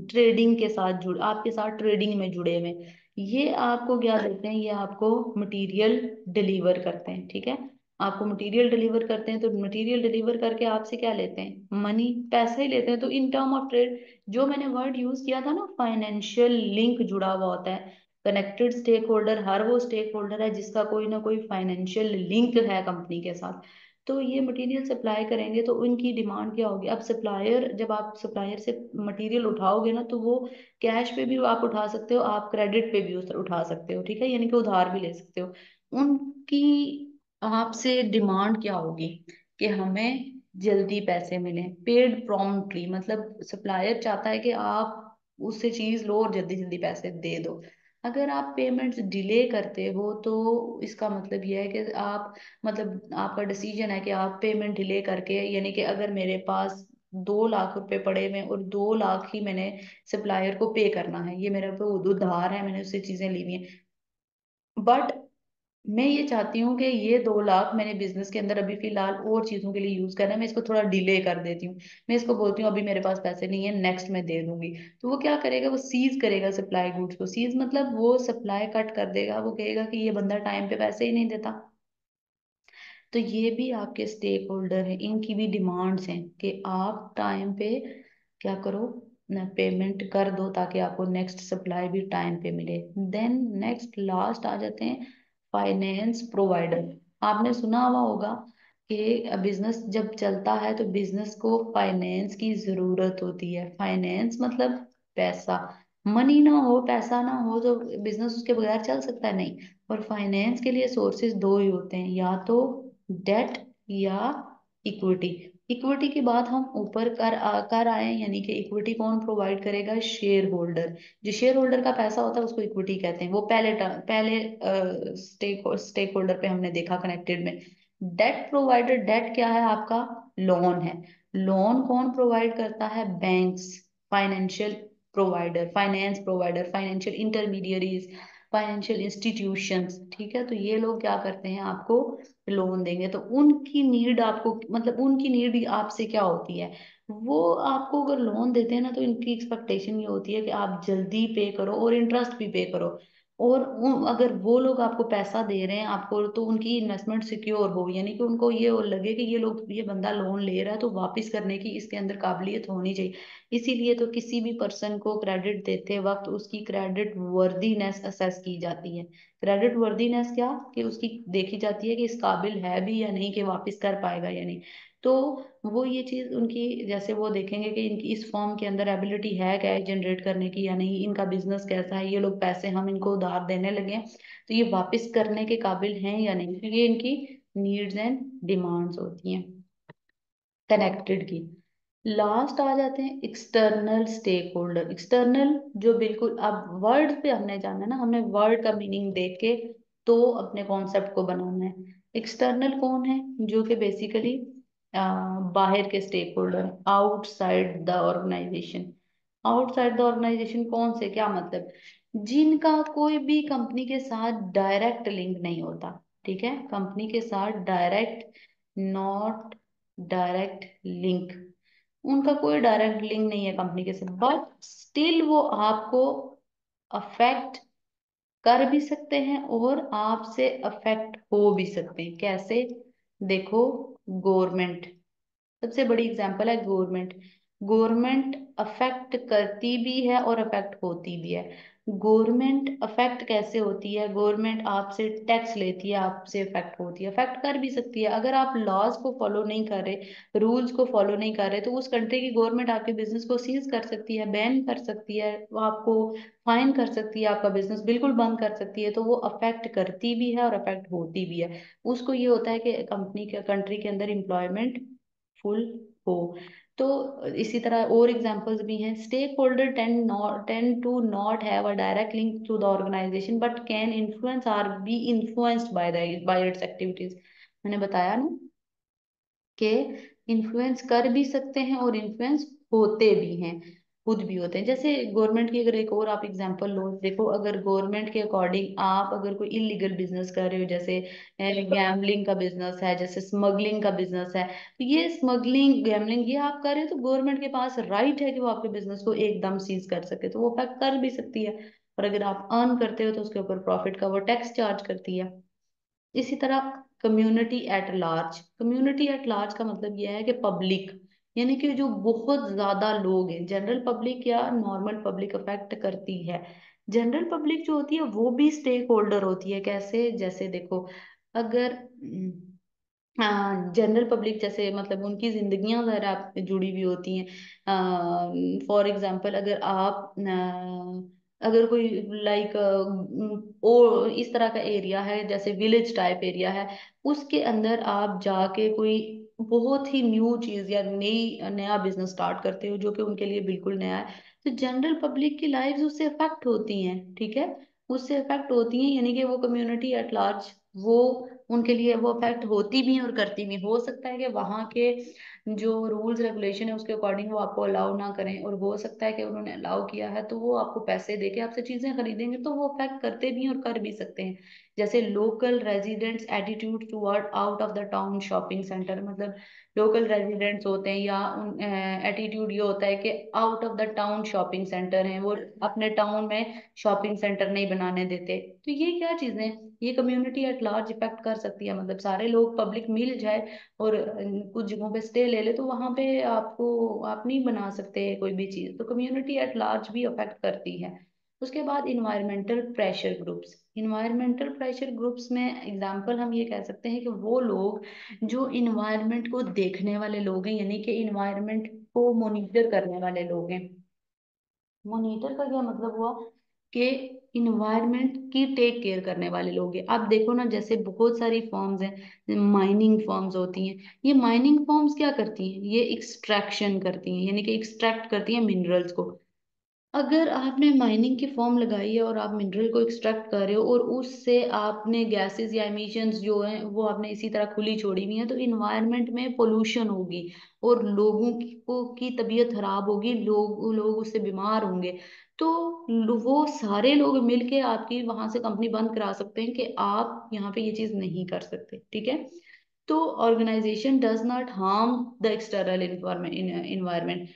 ट्रेडिंग के साथ जुड़, आपके साथ ट्रेडिंग में जुड़े हुए हैं। ये आपको क्या देते हैं? ये आपको मटेरियल डिलीवर करते हैं। ठीक है, आपको मटेरियल डिलीवर करते हैं, तो मटेरियल डिलीवर करके आपसे क्या लेते हैं? मनी, पैसे ही लेते हैं। तो इन टर्म ऑफ ट्रेड, जो मैंने वर्ड यूज किया था ना, फाइनेंशियल लिंक जुड़ा हुआ होता है। कनेक्टेड स्टेक होल्डर, हर वो स्टेक होल्डर है जिसका कोई ना कोई फाइनेंशियल लिंक है कंपनी के साथ। तो ये मटेरियल सप्लाई करेंगे तो उनकी डिमांड क्या होगी? अब सप्लायर, जब आप सप्लायर से मटेरियल उठाओगे ना, तो वो कैश पे भी आप उठा सकते हो, आप क्रेडिट पे भी उठा सकते हो। ठीक है, यानी कि उधार भी ले सकते हो। उनकी आपसे डिमांड क्या होगी? कि हमें जल्दी पैसे मिले, पेड प्रॉम्प्टली। मतलब सप्लायर चाहता है कि आप उससे चीज लो और जल्दी जल्दी पैसे दे दो। अगर आप पेमेंट्स डिले करते हो तो इसका मतलब यह है कि आप, मतलब आपका डिसीजन है कि आप पेमेंट डिले करके, यानी कि अगर मेरे पास 2 लाख रुपए पड़े हुए हैं और 2 लाख ही मैंने सप्लायर को पे करना है, ये मेरे पे उधार है, मैंने उससे चीजें ली हुई हैं, बट मैं ये चाहती हूँ कि ये 2 लाख मैंने बिजनेस के अंदर अभी फिलहाल और चीजों के लिए यूज करना है, मैं इसको थोड़ा डिले कर देती हूँ। मैं इसको बोलती हूँ अभी मेरे पास पैसे नहीं है, नेक्स्ट में दे दूंगी। तो वो क्या करेगा? वो सीज करेगा सप्लाई गुड्स को। सीज मतलब वो सप्लाई कट कर देगा, वो कहेगा कि ये बंदा टाइम पे पैसे ही नहीं देता। तो ये भी आपके स्टेक होल्डर हैं, इनकी भी डिमांड्स हैं कि आप टाइम पे क्या करो ना, पेमेंट कर दो, ताकि आपको नेक्स्ट सप्लाई भी टाइम पे मिले। देन नेक्स्ट लास्ट आ जाते हैं फाइनेंस प्रोवाइडर। आपने सुना हुआ होगा कि बिजनेस जब चलता है तो बिजनेस को फाइनेंस की जरूरत होती है। फाइनेंस मतलब पैसा। मनी ना हो, पैसा ना हो तो बिजनेस उसके बगैर चल सकता है? नहीं। और फाइनेंस के लिए सोर्सेज दो ही होते हैं, या तो डेट या इक्विटी। इक्विटी की बात हम ऊपर कर आए हैं, यानी कि इक्विटी कौन प्रोवाइड करेगा? Share holder. जो शेयर होल्डर का पैसा होता है उसको इक्विटी कहते हैं। वो पहले स्टेक होल्डर पे हमने देखा कनेक्टेड में। डेट प्रोवाइडर, डेट क्या है? आपका लोन है। लोन कौन प्रोवाइड करता है? Banks, financial provider, finance provider, financial intermediaries, financial institutions, ठीक है। तो ये लोग क्या करते हैं, आपको लोन देंगे। तो उनकी नीड आपको, मतलब उनकी नीड आपसे क्या होती है, वो आपको अगर लोन देते हैं ना, तो इनकी एक्सपेक्टेशन ये होती है कि आप जल्दी पे करो और इंटरेस्ट भी पे करो। और अगर वो लोग आपको पैसा दे रहे हैं आपको, तो उनकी इन्वेस्टमेंट सिक्योर हो, यानी कि उनको ये लगे कि ये बंदा लोन ले रहा है तो वापस करने की इसके अंदर काबिलियत होनी चाहिए। इसीलिए तो किसी भी पर्सन को क्रेडिट देते वक्त उसकी क्रेडिट वर्दीनेस असेस की जाती है। क्रेडिट वर्दीनेस क्या, कि उसकी देखी जाती है कि इस काबिल है भी या नहीं, कि वापस कर पाएगा या नहीं। तो वो ये चीज उनकी, जैसे वो देखेंगे कि इनकी इस फॉर्म के अंदर एबिलिटी है कैश जनरेट करने की या नहीं, इनका बिजनेस कैसा है, ये लोग पैसे हम इनको उधार देने लगे हैं तो ये वापस करने के काबिल हैं या नहीं। तो ये इनकी नीड्स एंड डिमांड्स होती हैं कनेक्टेड की। लास्ट आ जाते हैं एक्सटर्नल स्टेक होल्डर। एक्सटर्नल जो बिल्कुल, अब वर्ड पे हमने जाना है ना, हमने वर्ड का मीनिंग देख के तो अपने कॉन्सेप्ट को बनाना है। एक्सटर्नल कौन है, जो कि बेसिकली बाहर के stakeholder, outside the organisation. Outside the organisation कौन से, क्या मतलब, जिनका कोई भी कंपनी के साथ डायरेक्ट लिंक नहीं होता, ठीक है। कंपनी के साथ डायरेक्ट, नॉट डायरेक्ट लिंक, उनका कोई डायरेक्ट लिंक नहीं है कंपनी के साथ, बट स्टिल वो आपको अफेक्ट कर भी सकते हैं और आपसे अफेक्ट हो भी सकते हैं। कैसे, देखो, गवर्नमेंट सबसे बड़ी एग्जांपल है। गवर्नमेंट, गवर्नमेंट अफेक्ट करती भी है और अफेक्ट होती भी है। गवर्नमेंट अफेक्ट कैसे होती है, गवर्नमेंट आपसे टैक्स लेती है, आपसे अफेक्ट होती है, अफेक्ट कर भी सकती है। अगर आप लॉज को फॉलो नहीं कर रहे, रूल्स को फॉलो नहीं कर रहे, तो उस कंट्री की गवर्नमेंट आपके बिजनेस को सीज कर सकती है, बैन कर सकती है, वो आपको फाइन कर सकती है, आपका बिजनेस बिल्कुल बंद कर सकती है। तो वो अफेक्ट करती भी है और अफेक्ट होती भी है। उसको ये होता है कि कंपनी के, कंट्री के अंदर एम्प्लॉयमेंट फुल हो। तो इसी तरह और एग्जांपल्स भी हैं। Stakeholder tend to not have a direct link to the organisation but can influence or be influenced by its activities. मैंने बताया ना के इन्फ्लुएंस कर भी सकते हैं और इन्फ्लुएंस होते भी हैं, खुद भी होते हैं। जैसे गवर्नमेंट की अगर एक और आप एग्जांपल लो, देखो अगर गवर्नमेंट के अकॉर्डिंग आप अगर कोई इलीगल बिजनेस कर रहे हो, जैसे गैम्बलिंग का बिजनेस है, जैसे स्मगलिंग का बिजनेस है, तो ये स्मगलिंग गैम्बलिंग ये आप कर रहे हो, तो गवर्नमेंट के पास राइट है कि वो आपके बिजनेस को एकदम सीज कर सके, तो वो फैक्ट कर भी सकती है। और अगर आप अर्न करते हो तो उसके ऊपर प्रॉफिट का वो टैक्स चार्ज करती है। इसी तरह community at large, community at large का मतलब यह है कि पब्लिक, यानी कि जो बहुत ज्यादा लोग हैं, जनरल पब्लिक या नॉर्मल पब्लिक अफेक्ट करती है। जनरल पब्लिक जो होती है वो भी स्टेक होल्डर होती है। कैसे, जैसे देखो, अगर हाँ, जनरल पब्लिक जैसे मतलब उनकी जिंदगियां वगैरह आप जुड़ी हुई होती हैं। फॉर एग्जांपल, अगर आप अगर कोई लाइक ओ इस तरह का एरिया है, जैसे विलेज टाइप एरिया है, उसके अंदर आप जाके कोई बहुत ही न्यू चीज या नया बिजनेस स्टार्ट करते हो जो कि उनके लिए बिल्कुल नया है, तो जनरल पब्लिक की लाइफ उससे अफेक्ट होती हैं, ठीक है। उससे अफेक्ट होती हैं, यानी कि वो कम्युनिटी एट लार्ज, वो उनके लिए वो अफेक्ट होती भी हैं और करती भी। हो सकता है कि वहाँ के जो रूल्स रेगुलेशन है उसके अकॉर्डिंग वो आपको अलाउ ना करें, और हो सकता है कि उन्होंने अलाउ किया है तो वो आपको पैसे देके आपसे चीजें खरीदेंगे, तो वो अफेक्ट करते भी हैं और कर भी सकते हैं। जैसे local residents attitude toward out of the town shopping centre, मतलब लोकल रेजिडेंट्स होते हैं या उन एटीट्यूड ये होता है कि out of the town shopping centre है, वो अपने टाउन में शॉपिंग सेंटर नहीं बनाने देते। तो ये क्या चीजें, ये कम्युनिटी एट लार्ज इफेक्ट कर सकती है। मतलब सारे लोग पब्लिक मिल जाए और कुछ जगहों पे स्टे ले ले, तो वहां पे आपको, आप नहीं बना सकते कोई भी चीज, तो कम्युनिटी एट लार्ज भी अफेक्ट करती है। उसके बाद environmental pressure groups, environmental pressure groups में एग्जांपल हम ये कह सकते हैं कि वो लोग जो इन्वायरमेंट को देखने वाले लोग हैं, यानी कि इन्वायरमेंट को मॉनिटर करने वाले लोग हैं। मॉनिटर का क्या मतलब हुआ, कि इन्वायरमेंट की टेक केयर करने वाले लोग हैं। आप देखो ना, जैसे बहुत सारी फॉर्म्स हैं, माइनिंग फॉर्म्स होती हैं, ये माइनिंग फॉर्म्स क्या करती हैं, ये एक्सट्रैक्शन करती हैं, यानी कि एक्सट्रैक्ट करती हैं मिनरल्स को। अगर आपने माइनिंग की फॉर्म लगाई है और आप मिनरल को एक्सट्रैक्ट कर रहे हो और उससे आपने गैसेस या एमिशंस जो हैं वो आपने इसी तरह खुली छोड़ी हुई हैं, तो इन्वायरमेंट में पोल्यूशन होगी और लोगों की तबीयत खराब होगी, लोग उससे बीमार होंगे। तो वो सारे लोग मिलके आपकी वहां से कंपनी बंद करा सकते हैं कि आप यहाँ पे ये चीज नहीं कर सकते, ठीक है। तो organisation does not harm the external environment.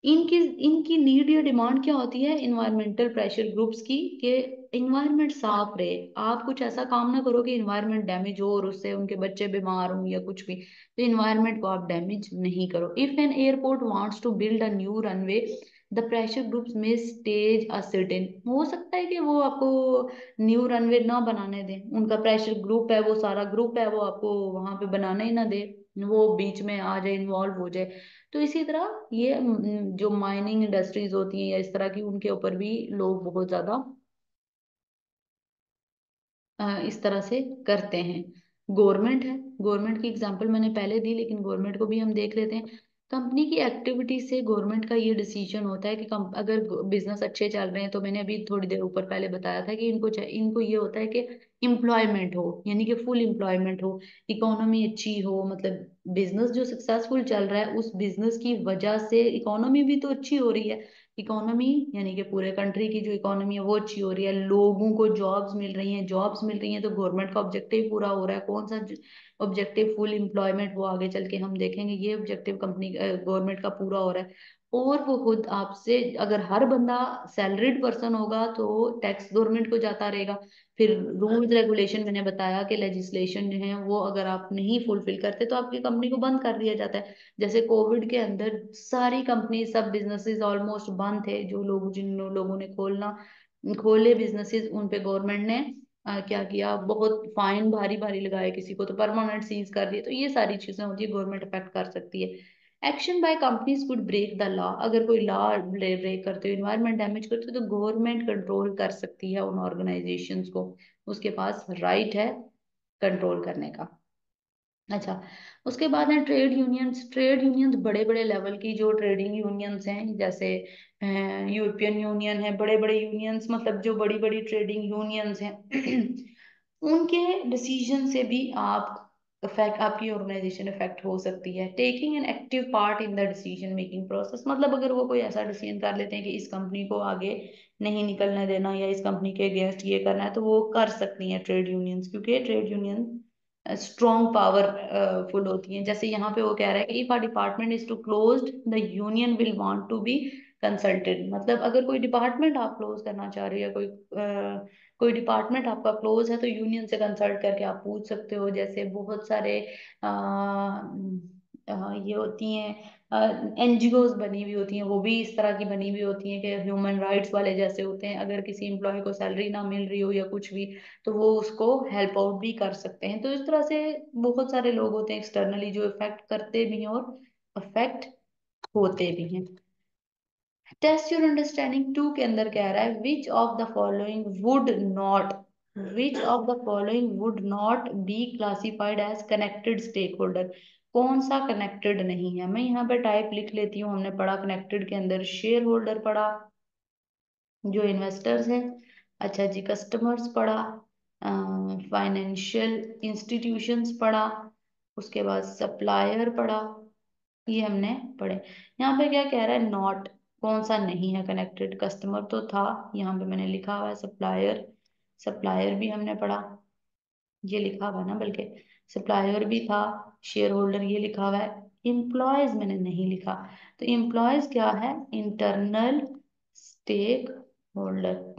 इनकी इनकी नीड या डिमांड क्या होती है इन्वायरमेंटल प्रेशर ग्रुप्स की, कि इन्वायरमेंट साफ रहे। आप कुछ ऐसा काम ना करो कि इन्वायरमेंट डैमेज हो और उससे उनके बच्चे बीमार हों या कुछ भी, तो इन्वायरमेंट को आप डैमेज नहीं करो। If an airport wants to build a new runway, the pressure groups may stage a certain, हो सकता है कि वो आपको न्यू रनवे ना बनाने दें, उनका प्रेशर ग्रुप है, वो सारा ग्रुप है, वो आपको वहां पे बनाना ही ना दे, वो बीच में आ जाए, इन्वॉल्व हो जाए। तो इसी तरह ये जो माइनिंग इंडस्ट्रीज होती हैं या इस तरह की, उनके ऊपर भी लोग बहुत ज्यादा इस तरह से करते हैं। गवर्नमेंट है, गवर्नमेंट की एग्जांपल मैंने पहले दी, लेकिन गवर्नमेंट को भी हम देख लेते हैं। कंपनी की एक्टिविटी से गवर्नमेंट का ये डिसीजन होता है कि अगर बिजनेस अच्छे चल रहे हैं, तो मैंने अभी थोड़ी देर ऊपर पहले बताया था कि इनको ये होता है कि एम्प्लॉयमेंट हो, यानी कि फुल एम्प्लॉयमेंट हो, इकोनॉमी अच्छी हो, मतलब बिजनेस जो सक्सेसफुल चल रहा है उस बिजनेस की वजह से इकोनॉमी भी तो अच्छी हो रही है। इकोनॉमी यानी कि पूरे कंट्री की जो इकोनॉमी है वो अच्छी हो रही है, लोगों को जॉब्स मिल रही हैं, जॉब्स मिल रही हैं, तो गवर्नमेंट का ऑब्जेक्टिव पूरा हो रहा है। कौन सा ऑब्जेक्टिव? फुल एम्प्लॉयमेंट, वो आगे चल के हम देखेंगे। ये ऑब्जेक्टिव कंपनी गवर्नमेंट का पूरा हो रहा है। और वो खुद आपसे, अगर हर बंदा सैलरीड पर्सन होगा तो टैक्स गवर्नमेंट को जाता रहेगा। फिर रूल्स रेगुलेशन, मैंने बताया कि लेजिस्लेशन जो है वो अगर आप नहीं फुलफिल करते तो आपकी कंपनी को बंद कर दिया जाता है। जैसे कोविड के अंदर सारी कंपनी, सब बिजनेसेस ऑलमोस्ट बंद थे, जो लोग जिन लोगों ने खोले बिजनेसेस, उन पे गवर्नमेंट ने क्या किया, बहुत फाइन भारी भारी लगाए, किसी को तो परमानेंट सीज कर दिए। तो ये सारी चीजें होती है, गवर्नमेंट अफेक्ट कर सकती है। Action by companies could break the law, अगर कोई लॉ ब्रेक करते हो, इन्वायरमेंट डैमेज करते हो, तो गवर्नमेंट कंट्रोल कर सकती है उन ऑर्गेनाइजेशंस को, उसके पास राइट है कंट्रोल करने का। अच्छा, उसके बाद है ट्रेड यूनियंस। ट्रेड यूनियंस बड़े बड़े लेवल की जो ट्रेडिंग यूनियंस हैं, जैसे यूरोपियन यूनियन है, बड़े बड़े यूनियंस, मतलब जो बड़ी बड़ी ट्रेडिंग यूनियंस हैं उनके डिसीजन से भी आप इफेक्ट, आपकी ऑर्गेनाइजेशन इफेक्ट हो सकती है। Taking an active part in the decision making process, मतलब अगर वो कोई ऐसा डिसीजन कर लेते हैं कि इस कंपनी को आगे नहीं निकलने देना या इस कंपनी के अगेंस्ट ये करना है, तो वो कर सकती हैं ट्रेड यूनियंस, क्योंकि trade union strong power full होती हैं। जैसे यहाँ पे वो कह रहा है कि if a department is to closed, the union will want to be consulted, मतलब अगर कोई डिपार्टमेंट आप क्लोज करना चाह रहे हो या कोई डिपार्टमेंट आपका क्लोज है, तो यूनियन से कंसल्ट करके आप पूछ सकते हो। जैसे बहुत सारे ये होती हैं एनजीओज बनी हुई होती हैं, वो भी इस तरह की बनी हुई होती हैं कि ह्यूमन राइट्स वाले जैसे होते हैं। अगर किसी एम्प्लॉय को सैलरी ना मिल रही हो या कुछ भी, तो वो उसको हेल्प आउट भी कर सकते हैं। तो इस तरह से बहुत सारे लोग होते हैं एक्सटर्नली जो इफेक्ट करते भी हैं और अफेक्ट होते भी हैं। टेस्ट योर अंडरस्टैंडिंग 2 के अंदर कह रहा है which of the following would not be classified as connected stakeholder, कौन सा कनेक्टेड नहीं है। मैं यहाँ पे टाइप लिख लेती हूँ। हमने पढ़ा कनेक्टेड के अंदर शेयर होल्डर पढ़ा, जो इन्वेस्टर्स हैं। अच्छा जी, कस्टमर्स पढ़ा, फाइनेंशियल इंस्टीट्यूशंस पढ़ा, उसके बाद सप्लायर पढ़ा, ये हमने पढ़े। यहाँ पे क्या कह रहा है, नॉट, कौन सा नहीं है कनेक्टेड। कस्टमर तो था, यहाँ पे मैंने लिखा हुआ है सप्लायर, सप्लायर भी हमने पढ़ा, ये लिखा हुआ है ना, बल्कि सप्लायर भी था, शेयर होल्डर ये लिखा हुआ है। एम्प्लॉयज मैंने नहीं लिखा, तो एम्प्लॉयज क्या है, internal stakeholder,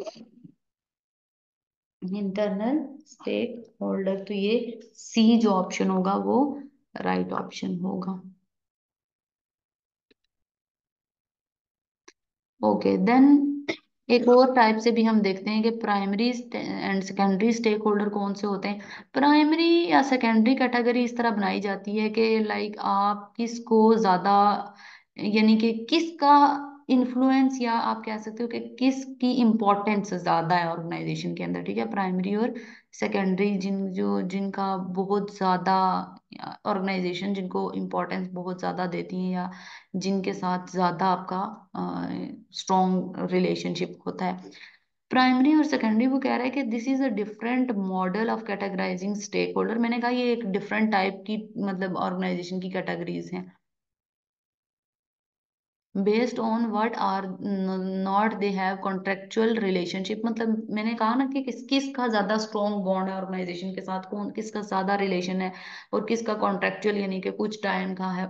internal stakeholder, तो ये सी जो ऑप्शन होगा वो राइट ऑप्शन होगा। ओके देन, एक और टाइप से भी हम देखते हैं कि primary and secondary stakeholder कौन से होते हैं। प्राइमरी या सेकेंडरी कैटेगरी इस तरह बनाई जाती है कि लाइक आप किसको ज्यादा, यानी कि किसका इन्फ्लुएंस या आप कह सकते हो कि किसकी इम्पोर्टेंस ज्यादा है ऑर्गेनाइजेशन के अंदर, ठीक है, प्राइमरी और सेकेंडरी, जिनका बहुत ज्यादा ऑर्गेनाइजेशन जिनको इम्पोर्टेंस बहुत ज्यादा देती है या जिनके साथ ज्यादा आपका स्ट्रॉन्ग रिलेशनशिप होता है। प्राइमरी और सेकेंडरी वो कह रहा है कि this is a different model of categorising stakeholder. मैंने कहा ये एक डिफरेंट टाइप की मतलब ऑर्गेनाइजेशन की कैटेगरीज हैं, based on what are not they have contractual relationship. मतलब मैंने कहा ना कि किसका ज्यादा स्ट्रॉन्ग बॉन्ड है ऑर्गेनाइजेशन के साथ, कौन किसका ज्यादा रिलेशन है और किसका कॉन्ट्रेक्चुअल यानी कि कुछ टाइम का है,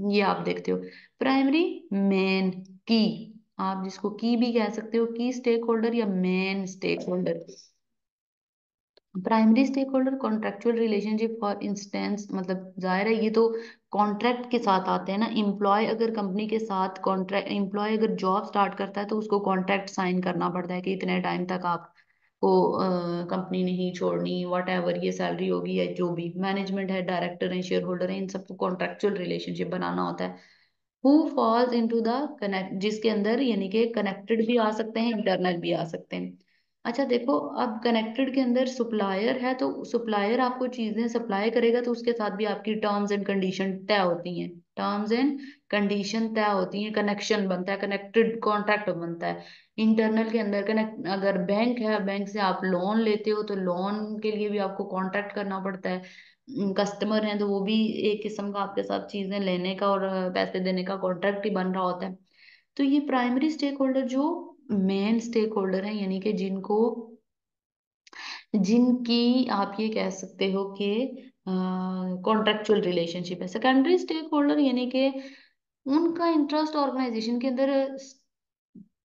ये आप देखते हो। प्राइमरी मेन की, आप जिसको की भी कह सकते हो, की स्टेक होल्डर या main stakeholder. Primary stakeholder contractual relationship for instance, मतलब जाहिर है ये तो कॉन्ट्रैक्ट के साथ आते हैं ना। एम्प्लॉय अगर कंपनी के साथ कॉन्ट्रैक्ट, एम्प्लॉय अगर जॉब स्टार्ट करता है तो उसको कॉन्ट्रैक्ट साइन करना पड़ता है कि इतने टाइम तक आपको कंपनी नहीं छोड़नी, वट एवर ये सैलरी होगी या जो भी, मैनेजमेंट है, डायरेक्टर है, शेयर होल्डर है, इन सबको कॉन्ट्रेक्चुअल रिलेशनशिप बनाना होता है। Who falls into the connect, जिसके अंदर यानी कि कनेक्टेड भी आ सकते हैं, इंटरनल भी आ सकते हैं। अच्छा देखो, अब कनेक्टेड के अंदर सप्लायर है तो सप्लायर आपको चीजें सप्लाई करेगा तो उसके साथ भी आपकी टर्म्स एंड कंडीशन तय होती हैं, टर्म्स एंड कंडीशन तय होती हैं, कनेक्शन बनता है, कनेक्टेड कॉन्ट्रैक्ट बनता है। इंटरनल के अंदर कनेक्ट, अगर बैंक है, बैंक से आप लोन लेते हो तो लोन के लिए भी आपको कॉन्ट्रैक्ट करना पड़ता है। कस्टमर हैं तो वो भी एक किस्म का आपके साथ चीजें लेने का और पैसे देने का कॉन्ट्रैक्ट ही बन रहा होता है। तो ये प्राइमरी स्टेक होल्डर जो मेन स्टेक होल्डर है यानी कि जिनको, जिनकी आप ये कह सकते हो कि कॉन्ट्रेक्चुअल रिलेशनशिप है। सेकेंडरी स्टेक होल्डर यानी कि उनका इंटरेस्ट ऑर्गेनाइजेशन के अंदर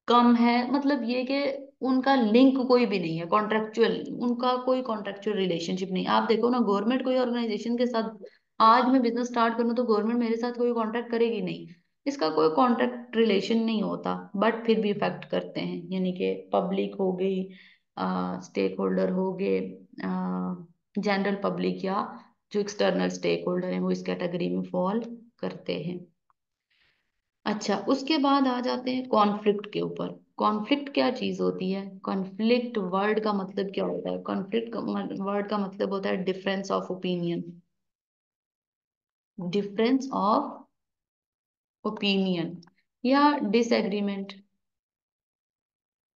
कम है, मतलब ये कि उनका लिंक कोई भी नहीं है कॉन्ट्रेक्चुअल, उनका कोई कॉन्ट्रेक्चुअल रिलेशनशिप नहीं। आप देखो ना, गवर्नमेंट कोई ऑर्गेनाइजेशन के साथ, आज मैं बिजनेस स्टार्ट करूँ तो गवर्नमेंट मेरे साथ कोई कॉन्ट्रैक्ट करेगी नहीं, इसका कोई कॉन्ट्रैक्ट रिलेशन नहीं होता, बट फिर भी इफेक्ट करते हैं, यानी कि पब्लिक हो गई, स्टेक होल्डर हो गए, जनरल पब्लिक या जो एक्सटर्नल स्टेक होल्डर है वो इस कैटेगरी में फॉल करते हैं। अच्छा, उसके बाद आ जाते हैं कॉन्फ्लिक्ट के ऊपर। कॉन्फ्लिक्ट क्या चीज होती है? कॉन्फ्लिक्ट वर्ड का मतलब क्या होता है? कॉन्फ्लिक्ट वर्ड का मतलब होता है difference of opinion, difference of opinion या डिसएग्रीमेंट।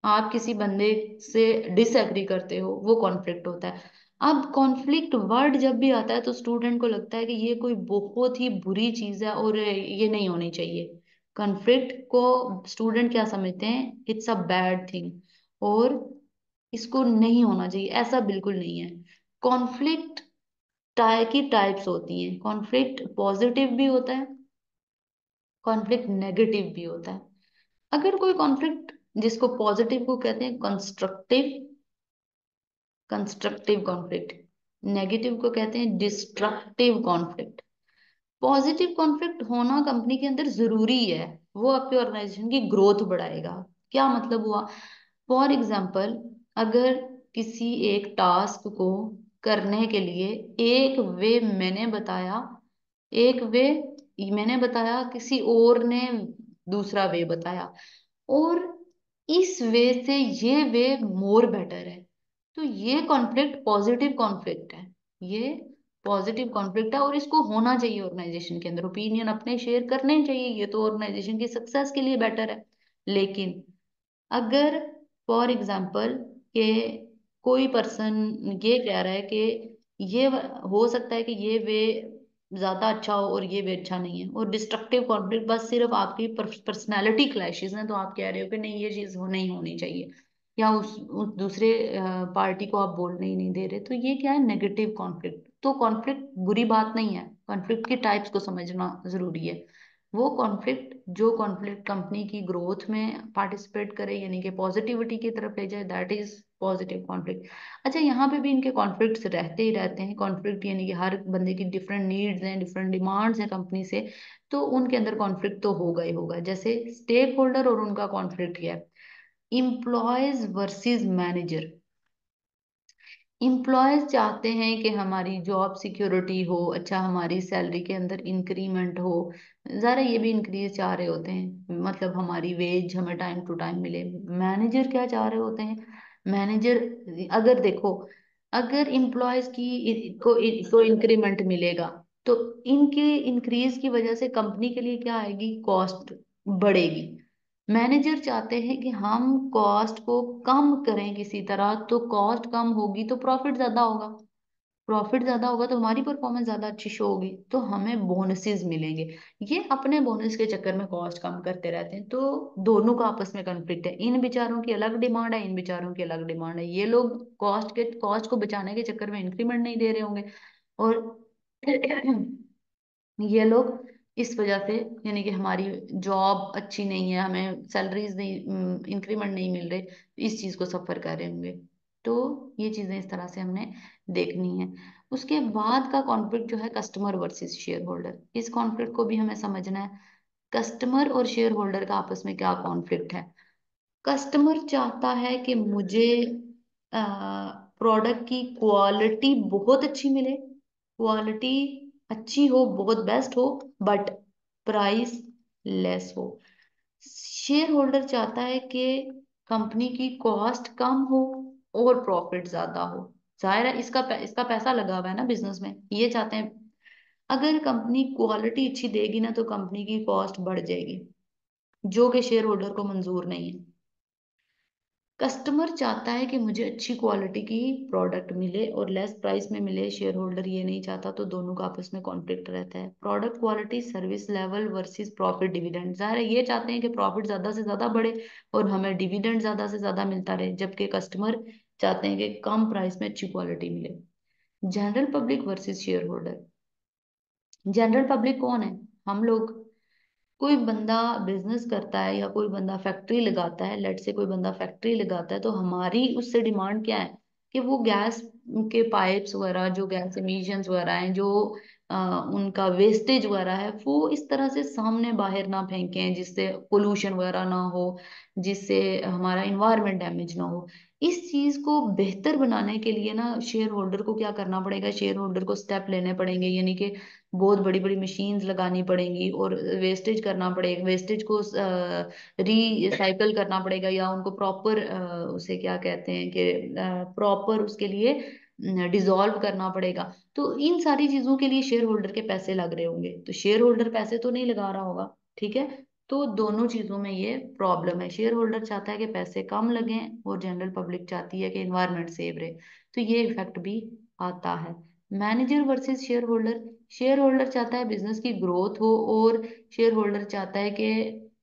आप किसी बंदे से डिसएग्री करते हो, वो कॉन्फ्लिक्ट होता है। अब कॉन्फ्लिक्ट वर्ड जब भी आता है तो स्टूडेंट को लगता है कि ये कोई बहुत ही बुरी चीज है और ये नहीं होनी चाहिए। कॉन्फ्लिक्ट को स्टूडेंट क्या समझते हैं? इट्स अ बैड थिंग और इसको नहीं होना चाहिए, ऐसा बिल्कुल नहीं है। कॉन्फ्लिक्ट की टाइप्स होती हैं, कॉन्फ्लिक्ट पॉजिटिव भी होता है, कॉन्फ्लिक्ट नेगेटिव भी होता है। अगर कोई कॉन्फ्लिक्ट, जिसको पॉजिटिव को कहते हैं कंस्ट्रक्टिव, कंस्ट्रक्टिव कॉन्फ्लिक्ट, नेगेटिव को कहते हैं डिस्ट्रक्टिव कॉन्फ्लिक्ट। पॉजिटिव कॉन्फ्लिक्ट होना कंपनी के अंदर जरूरी है, वो आपके ऑर्गेनाइजेशन की ग्रोथ बढ़ाएगा। क्या मतलब हुआ? फॉर एग्जाम्पल, अगर किसी एक टास्क को करने के लिए एक वे मैंने बताया, एक वे मैंने बताया, किसी और ने दूसरा वे बताया, और इस वे से ये वे मोर बेटर है, तो ये कॉन्फ्लिक्ट पॉजिटिव कॉन्फ्लिक्ट है, ये पॉजिटिव कॉन्फ्लिक्ट है और इसको होना चाहिए ऑर्गेनाइजेशन के अंदर। ओपिनियन अपने शेयर करने चाहिए, ये तो ऑर्गेनाइजेशन की सक्सेस के लिए बेटर है। लेकिन अगर फॉर एग्जाम्पल के कोई पर्सन ये कह रहा है कि ये हो सकता है कि ये वे ज्यादा अच्छा हो और ये वे अच्छा नहीं है, और डिस्ट्रक्टिव कॉन्फ्लिक्ट बस सिर्फ आपकी पर्सनैलिटी क्लैशेस हैं तो आप कह रहे हो कि नहीं ये चीज नहीं होनी चाहिए, या उस दूसरे पार्टी को आप बोलने ही नहीं दे रहे, तो ये क्या है? Negative conflict. तो कॉन्फ्लिक्ट बुरी बात नहीं है, कॉन्फ्लिक्ट की टाइप्स को समझना जरूरी है। वो कॉन्फ्लिक्ट जो कॉन्फ्लिक्ट कंपनी की ग्रोथ में पार्टिसिपेट करे यानी कि पॉजिटिविटी की तरफ ले जाए, दैट इज पॉजिटिव कॉन्फ्लिक्ट। अच्छा, यहाँ पे भी इनके कॉन्फ्लिक्ट्स रहते ही रहते हैं। कॉन्फ्लिक्ट यानी कि हर बंदे की डिफरेंट नीड्स हैं, डिफरेंट डिमांड्स हैं कंपनी से, तो उनके अंदर कॉन्फ्लिक्ट तो होगा ही होगा। जैसे स्टेक होल्डर और उनका कॉन्फ्लिक्ट है, इम्प्लॉयज वर्सेस मैनेजर। इम्प्लॉयज चाहते हैं कि हमारी जॉब सिक्योरिटी हो, अच्छा हमारी सैलरी के अंदर इंक्रीमेंट हो, ज़रा ये भी इंक्रीज चाह रहे होते हैं, मतलब हमारी वेज हमें टाइम टू टाइम मिले। मैनेजर क्या चाह रहे होते हैं? मैनेजर, अगर देखो, अगर इम्प्लॉयज को इंक्रीमेंट मिलेगा तो इनके इंक्रीज की वजह से कंपनी के लिए क्या आएगी? कॉस्ट बढ़ेगी। मैनेजर चाहते हैं कि हम कॉस्ट को कम करें किसी तरह, तो कॉस्ट कम होगी तो प्रॉफिट ज्यादा होगा, प्रॉफिट ज्यादा होगा तो हमारी परफॉर्मेंस ज्यादा अच्छी शो होगी, तो हमें बोनसेस मिलेंगे। ये अपने बोनस के चक्कर में कॉस्ट कम करते रहते हैं, तो दोनों का आपस में कॉन्फ्लिक्ट है। इन बेचारों की अलग डिमांड है, इन बेचारों की अलग डिमांड है। ये लोग कॉस्ट को बचाने के चक्कर में इंक्रीमेंट नहीं दे रहे होंगे, और ये लोग इस वजह से, यानी कि हमारी जॉब अच्छी नहीं है, हमें सैलरीज नहीं, इंक्रीमेंट नहीं मिल रहे, इस चीज को सफर कर रहे होंगे। तो ये चीजें इस तरह से हमने देखनी है। उसके बाद का कॉन्फ्लिक्ट जो है, कस्टमर वर्सेस शेयर होल्डर, इस कॉन्फ्लिक्ट को भी हमें समझना है। कस्टमर और शेयर होल्डर का आपस में क्या कॉन्फ्लिक्ट है? कस्टमर चाहता है कि मुझे प्रोडक्ट की क्वालिटी बहुत अच्छी मिले, क्वालिटी अच्छी हो, बहुत बेस्ट हो, बट प्राइस लेस हो। शेयर होल्डर चाहता है कि कंपनी की कॉस्ट कम हो और प्रॉफिट ज्यादा हो। जाहिर है इसका पैसा लगा हुआ है ना बिजनेस में, ये चाहते हैं। अगर कंपनी क्वालिटी अच्छी देगी ना तो कंपनी की कॉस्ट बढ़ जाएगी, जो कि शेयर होल्डर को मंजूर नहीं है। कस्टमर चाहता है कि मुझे अच्छी क्वालिटी की प्रोडक्ट मिले और लेस प्राइस में मिले, शेयर होल्डर ये नहीं चाहता, तो दोनों का आपस में कॉन्फ्लिक्ट रहता है। Product quality, service level versus profit dividend, जाहिर है ये चाहते हैं कि प्रॉफिट ज्यादा से ज्यादा बढ़े और हमें डिविडेंड ज्यादा से ज्यादा मिलता रहे, जबकि कस्टमर चाहते हैं कि कम प्राइस में अच्छी क्वालिटी मिले। General public versus share holder. General public कौन है? हम लोग। कोई बंदा बिजनेस करता है या कोई बंदा फैक्ट्री लगाता है, लेट से कोई बंदा फैक्ट्री लगाता है, तो हमारी उससे डिमांड क्या है? कि वो गैस के पाइप्स वगैरह, जो गैस एमिशंस वगैरह हैं, जो उनका वेस्टेज वगैरह है, वो इस तरह से सामने बाहर ना फेंकें जिससे पोल्यूशन वगैरह ना हो, जिससे हमारा इन्वायरमेंट डैमेज ना हो। इस चीज को बेहतर बनाने के लिए ना शेयर होल्डर को क्या करना पड़ेगा? शेयर होल्डर को स्टेप लेने पड़ेंगे, यानी कि बहुत बड़ी बड़ी मशीन्स लगानी पड़ेंगी और वेस्टेज करना पड़ेगा, वेस्टेज को रिसाइकल करना पड़ेगा, या उनको प्रॉपर, उसे क्या कहते हैं कि प्रॉपर उसके लिए डिसॉल्व करना पड़ेगा। तो इन सारी चीजों के लिए शेयर होल्डर के पैसे लग रहे होंगे, तो शेयर होल्डर पैसे तो नहीं लगा रहा होगा, ठीक है। तो दोनों चीजों में ये प्रॉब्लम है, शेयर होल्डर चाहता है कि पैसे कम लगें और जनरल पब्लिक चाहती है कि एनवायरनमेंट सेव रहे, तो ये इफेक्ट भी आता है। Manager versus share holder. Share holder चाहता है बिजनेस की ग्रोथ हो, और शेयर होल्डर चाहता है कि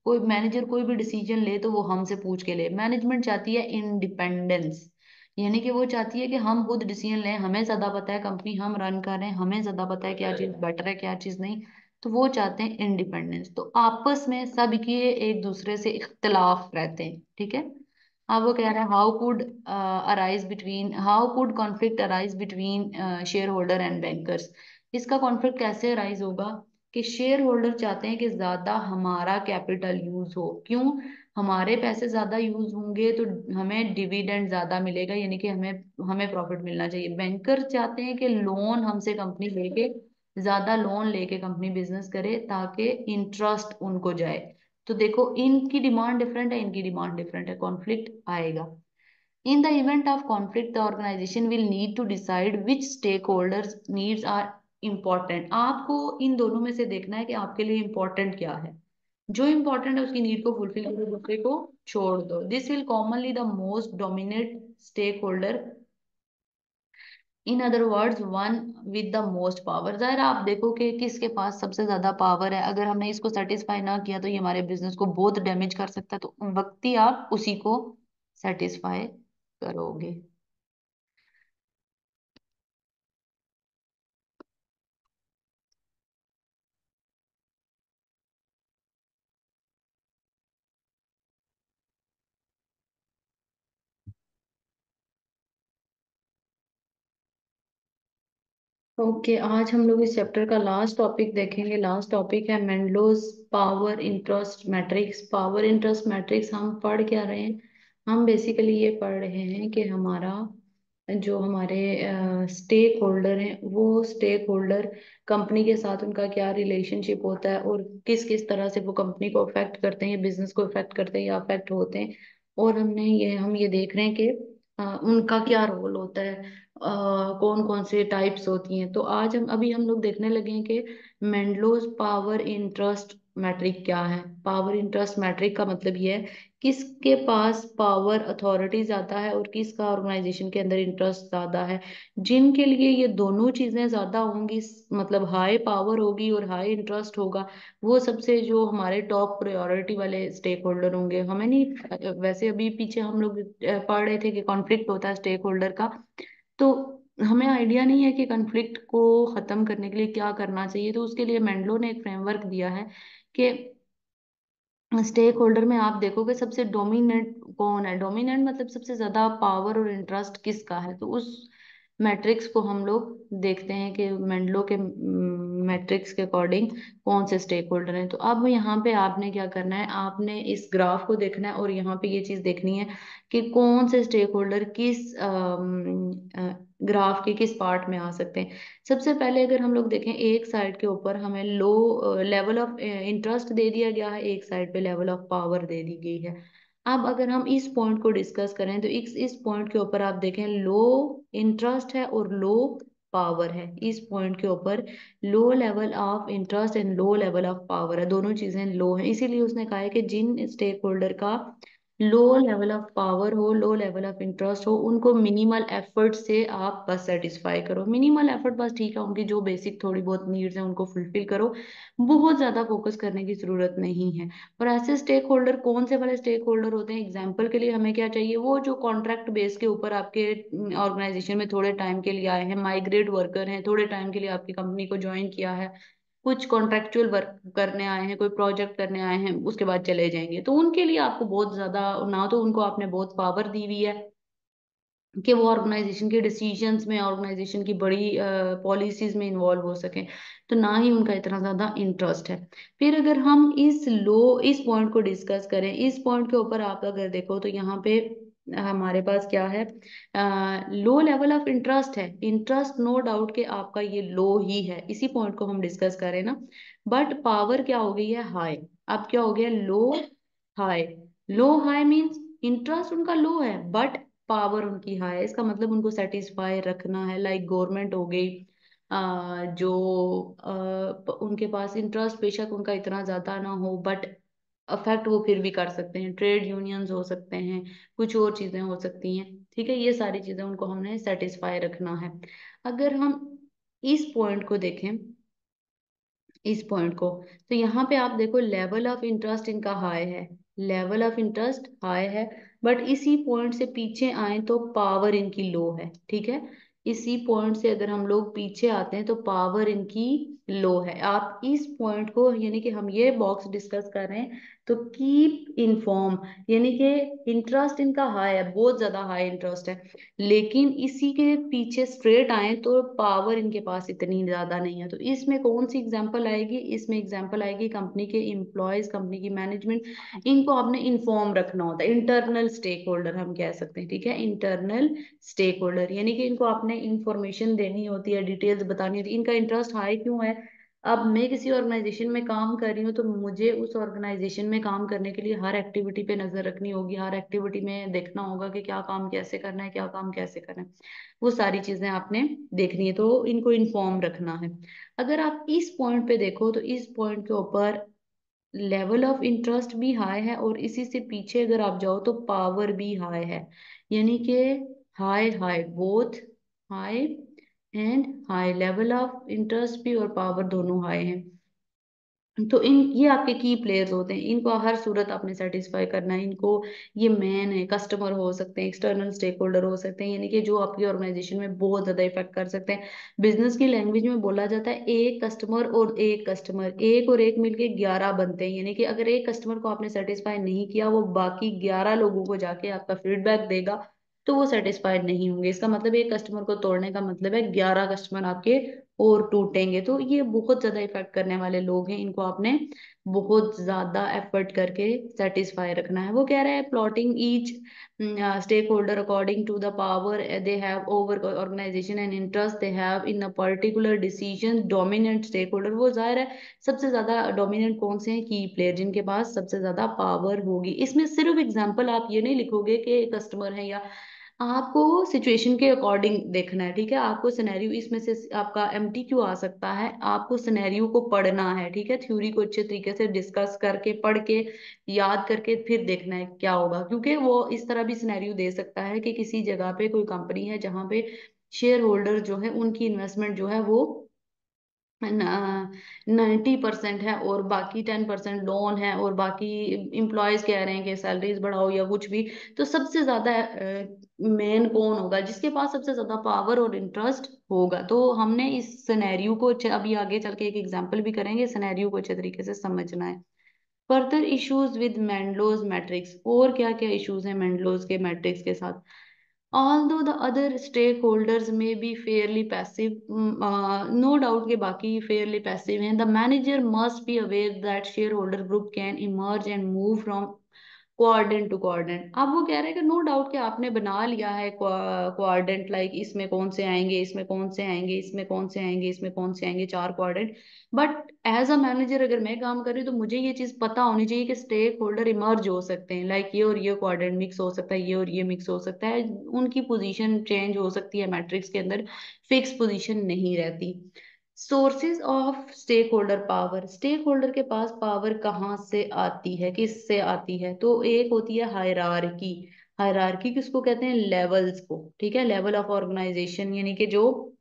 कोई मैनेजर कोई भी डिसीजन ले तो वो हमसे पूछ के ले। मैनेजमेंट चाहती है इंडिपेंडेंस, यानी कि वो चाहती है कि हम खुद डिसीजन लें, हमें ज्यादा पता है, कंपनी हम रन कर रहे हैं, हमें ज्यादा पता है क्या चीज बेटर है क्या चीज नहीं। तो वो चाहते हैं इंडिपेंडेंस, तो आपस में सबके एक दूसरे से इख्तलाफ रहते हैं, ठीक है। अब वो कह रहा है, how could conflict arise between share holder and bankers. इसका कॉन्फ्लिक्ट कैसे अराइज होगा? कि शेयर होल्डर चाहते हैं कि ज्यादा हमारा कैपिटल यूज हो। क्यों? हमारे पैसे ज्यादा यूज होंगे तो हमें डिविडेंड ज्यादा मिलेगा, यानी कि हमें हमें प्रॉफिट मिलना चाहिए। बैंकर चाहते हैं कि लोन हमसे कंपनी लेके, ज्यादा लोन लेके कंपनी बिजनेस करे ताकि इंटरेस्ट उनको जाए। तो देखो, इनकी डिमांड डिफरेंट है, इनकी डिमांड डिफरेंट है, कॉन्फ्लिक्ट आएगा। In the event of conflict, the organization will need to decide which stakeholders' needs are important. आपको इन दोनों में से देखना है कि आपके लिए important क्या है। जो important है उसकी नीड को फुलफिल करो, दूसरे को छोड़ दो। This will commonly the most dominant stakeholder, in other words one with the most power. जाहिर है आप देखो कि किसके पास सबसे ज्यादा पावर है, अगर हमने इसको सेटिस्फाई ना किया तो ये हमारे बिजनेस को बहुत डैमेज कर सकता है, तो वक्त ही आप उसी को सेटिस्फाई करोगे। ओके, आज हम लोग इस चैप्टर का लास्ट टॉपिक देखेंगे। लास्ट टॉपिक है Mendelow's power interest matrix. Power interest matrix हम पढ़ क्या रहे हैं? हम बेसिकली ये पढ़ रहे हैं कि हमारा जो हमारे स्टेक होल्डर हैं, वो स्टेक होल्डर कंपनी के साथ उनका क्या रिलेशनशिप होता है और किस किस तरह से वो कंपनी को अफेक्ट करते हैं या बिजनेस को अफेक्ट करते हैं या अफेक्ट होते हैं। और हम ये देख रहे हैं कि उनका क्या रोल होता है, कौन कौन से टाइप्स होती हैं। तो आज हम लोग देखने लगे हैं कि मेंडलोस पावर इंटरेस्ट मैट्रिक क्या है। पावर इंटरेस्ट मैट्रिक का मतलब ये है किसके पास पावर अथॉरिटी ज्यादा है और किसका ऑर्गेनाइजेशन के अंदर इंटरेस्ट ज्यादा है। जिनके लिए ये दोनों चीजें ज्यादा होंगी, मतलब हाई पावर होगी और हाई इंटरेस्ट होगा, वो सबसे जो हमारे टॉप प्रायोरिटी वाले स्टेक होल्डर होंगे। हमें नहीं, वैसे अभी पीछे हम लोग पढ़ रहे थे कि कॉन्फ्लिक्ट होता है स्टेक होल्डर का। तो हमें आइडिया नहीं है कि कॉन्फ्लिक्ट को खत्म करने के लिए क्या करना चाहिए। तो उसके लिए मेंडलो ने एक फ्रेमवर्क दिया है कि स्टेक होल्डर में आप देखोगे सबसे डोमिनेंट कौन है। डोमिनेंट मतलब सबसे ज्यादा पावर और इंटरेस्ट किसका है। तो उस मैट्रिक्स को हम लोग देखते हैं कि मेंडलो के मैट्रिक्स के अकॉर्डिंग कौन से स्टेक होल्डर हैं। तो अब यहाँ पे आपने क्या करना है, आपने इस ग्राफ को देखना है और यहाँ पे ये चीज देखनी है कि कौन से स्टेक होल्डर किस ग्राफ के किस पार्ट में आ सकते हैं। सबसे पहले अगर हम लोग देखें, एक साइड के ऊपर हमें लो लेवल ऑफ इंटरेस्ट दे दिया गया है, एक साइड पे लेवल ऑफ पावर दे दी गई है। अब अगर हम इस पॉइंट को डिस्कस करें तो इस पॉइंट के ऊपर आप देखें लो इंटरेस्ट है और लो पावर है। इस पॉइंट के ऊपर low level of interest and low level of power है, दोनों चीजें लो हैं। इसीलिए उसने कहा है कि जिन स्टेक होल्डर का लो लेवल ऑफ पावर हो, लो लेवल ऑफ इंटरेस्ट हो, उनको मिनिमल एफर्ट से आप बस सेटिस्फाई करो। मिनिमल एफर्ट बस ठीक है, उनकी जो बेसिक थोड़ी बहुत नीड्स हैं उनको फुलफिल करो, बहुत ज्यादा फोकस करने की जरूरत नहीं है। और ऐसे स्टेक होल्डर कौन से वाले स्टेक होल्डर होते हैं, एग्जाम्पल के लिए हमें क्या चाहिए, वो जो कॉन्ट्रैक्ट बेस के ऊपर आपके ऑर्गेनाइजेशन में थोड़े टाइम के लिए आए हैं, माइग्रेट वर्कर हैं, थोड़े टाइम के लिए आपकी कंपनी को ज्वाइन किया है, कुछ कॉन्ट्रेक्चुअल वर्क करने आए हैं, कोई प्रोजेक्ट करने आए हैं, उसके बाद चले जाएंगे। तो उनके लिए आपको बहुत ज्यादा, ना तो उनको आपने बहुत पावर दी हुई है कि वो ऑर्गेनाइजेशन के डिसीजंस में, ऑर्गेनाइजेशन की बड़ी पॉलिसीज में इन्वॉल्व हो सके, तो ना ही उनका इतना ज्यादा इंटरेस्ट है। फिर अगर हम इस पॉइंट को डिस्कस करें, इस पॉइंट के ऊपर आप अगर देखो तो यहाँ पे हमारे पास क्या है, लो लेवल ऑफ इंटरेस्ट है। इंटरेस्ट नो डाउट के आपका ये लो ही है, इसी पॉइंट को हम डिस्कस करें ना। बट पावर क्या हो गई है, हाई। अब क्या हो गया, लो हाई। लो हाई मीन्स इंटरेस्ट उनका लो है बट पावर उनकी हाई है। इसका मतलब उनको सेटिस्फाई रखना है। लाइक गवर्नमेंट हो गई, जो उनके पास इंटरेस्ट बेशक उनका इतना ज्यादा ना हो बट अफेक्ट वो फिर भी कर सकते हैं। ट्रेड यूनियंस हो सकते हैं, कुछ और चीजें हो सकती हैं, ठीक है। ये सारी चीजें उनको हमने सेटिस्फाई रखना है। अगर हम इस पॉइंट को देखें, इस पॉइंट को, तो यहाँ पे आप देखो लेवल ऑफ इंटरेस्ट इनका हाई है, लेवल ऑफ इंटरेस्ट हाई है। बट इसी पॉइंट से पीछे आए तो पावर इनकी लो है, ठीक है। इसी पॉइंट से अगर हम लोग पीछे आते हैं तो पावर इनकी लो है। आप इस पॉइंट को, यानी कि हम ये बॉक्स डिस्कस कर रहे हैं, तो कीप इन्फॉर्म, यानी कि इंटरेस्ट इनका हाई है, बहुत ज्यादा हाई इंटरेस्ट है, लेकिन इसी के पीछे स्ट्रेट आए तो पावर इनके पास इतनी ज्यादा नहीं है। तो इसमें कौन सी एग्जांपल आएगी, इसमें एग्जांपल आएगी कंपनी के एम्प्लॉयज, कंपनी की मैनेजमेंट। इनको आपने इन्फॉर्म रखना होता है। इंटरनल स्टेक होल्डर हम कह सकते हैं, ठीक है, इंटरनल स्टेक होल्डर, यानी कि इनको आपने इंफॉर्मेशन देनी होती है, डिटेल्स बतानी होती है, इनका इंटरेस्ट हाई क्यों है। अब मैं किसी ऑर्गेनाइजेशन में काम कर रही हूँ तो मुझे उस ऑर्गेनाइजेशन में काम करने के लिए हर एक्टिविटी पे नजर रखनी होगी, हर एक्टिविटी में देखना होगा कि क्या काम कैसे करना है, क्या काम कैसे करना है, वो सारी चीजें आपने देखनी है। तो इनको इन्फॉर्म रखना है। अगर आप इस पॉइंट पे देखो तो इस पॉइंट के ऊपर लेवल ऑफ इंटरेस्ट भी हाई है और इसी से पीछे अगर आप जाओ तो पावर भी हाई है, यानी कि high high both, high and high, level of interest भी और पावर दोनों हाई हैं। तो ये आपके की प्लेयर्स होते हैं, इनको हर सूरत आपने सेटिस्फाई करना है। इनको, ये मैन है, कस्टमर हो सकते हैं, एक्सटर्नल स्टेक होल्डर हो सकते हैं, यानी कि जो आपकी ऑर्गेनाइजेशन में बहुत ज्यादा इफेक्ट कर सकते हैं। बिजनेस की लैंग्वेज में बोला जाता है एक कस्टमर और एक कस्टमर, एक और एक मिलके 11 बनते हैं। यानी कि अगर एक कस्टमर को आपने सेटिस्फाई नहीं किया, वो बाकी 11 लोगों को जाके आपका फीडबैक देगा तो वो सेटिस्फाइड नहीं होंगे। इसका मतलब एक कस्टमर को तोड़ने का मतलब है 11 कस्टमर आपके और टूटेंगे। तो ये बहुत ज्यादा इफेक्ट करने वाले लोग हैं, इनको आपने बहुत ज्यादा एफर्ट करके सेटिस्फाई रखना है। वो कह रहा है plotting each stakeholder according to the power they have over organisation and interest they have in a particular decision. Dominant stakeholder, वो जाहिर है सबसे ज्यादा डोमिनेंट कौन से हैं, की प्लेयर, जिनके पास सबसे ज्यादा पावर होगी। इसमें सिर्फ एग्जांपल आप ये नहीं लिखोगे कि कस्टमर है, या आपको सिचुएशन के अकॉर्डिंग देखना है, ठीक है। आपको सिनेरियो इसमें से आपका एमटीक्यू आ सकता है, आपको सिनेरियो को पढ़ना है, ठीक है। थ्योरी को अच्छे तरीके से डिस्कस करके पढ़ के याद करके फिर देखना है क्या होगा, क्योंकि वो इस तरह भी सिनेरियो दे सकता है कि किसी जगह पे कोई कंपनी है जहां पे शेयर होल्डर जो है उनकी इन्वेस्टमेंट जो है वो 90% है और बाकी 10% लोन है, और बाकी इम्प्लॉयज कह रहे हैं कि सैलरीज बढ़ाओ या कुछ भी। तो सबसे ज्यादा मेन कौन होगा, जिसके पास सबसे ज्यादा पावर और इंटरेस्ट होगा। तो हमने इस सिनेरियो को अभी आगे चल के एक एग्जांपल भी करेंगे, सिनेरियो को अच्छे तरीके से समझना है। फर्दर इश्यूज विद मेंडलोज मैट्रिक्स, और क्या क्या इश्यूज हैं मेंडलोज के मैट्रिक्स के साथ। Although the other stakeholders may be fairly passive, no doubt के बाकी fairly passive हैं, the manager must be aware that shareholder group can emerge and move from coordinate to coordinate. अब वो कह रहे हैं कि नो डाउट कि आपने बना लिया है कोऑर्डिनेट, लाइक इसमें कौन से आएंगे, इसमें कौन से आएंगे, इसमें कौन से आएंगे, इसमें कौन से आएंगे, 4 coordinate. But as a manager अगर मैं काम कर रही हूँ तो मुझे ये चीज पता होनी चाहिए कि स्टेक होल्डर इमर्ज हो सकते हैं, लाइक ये और ये कोऑर्डिनेट मिक्स हो सकता है, ये और ये मिक्स हो सकता है, उनकी पोजीशन चेंज हो सकती है मैट्रिक्स के अंदर, फिक्स पोजीशन नहीं रहती। Sources of stakeholder power, stakeholder के पास पावर कहाँ से आती है, किससे आती है। तो एक होती है हायरार्की। हायरार्की किसको कहते हैं, लेवल्स को, ठीक है। लेवल ऑफ ऑर्गेनाइजेशन यानी कि जो,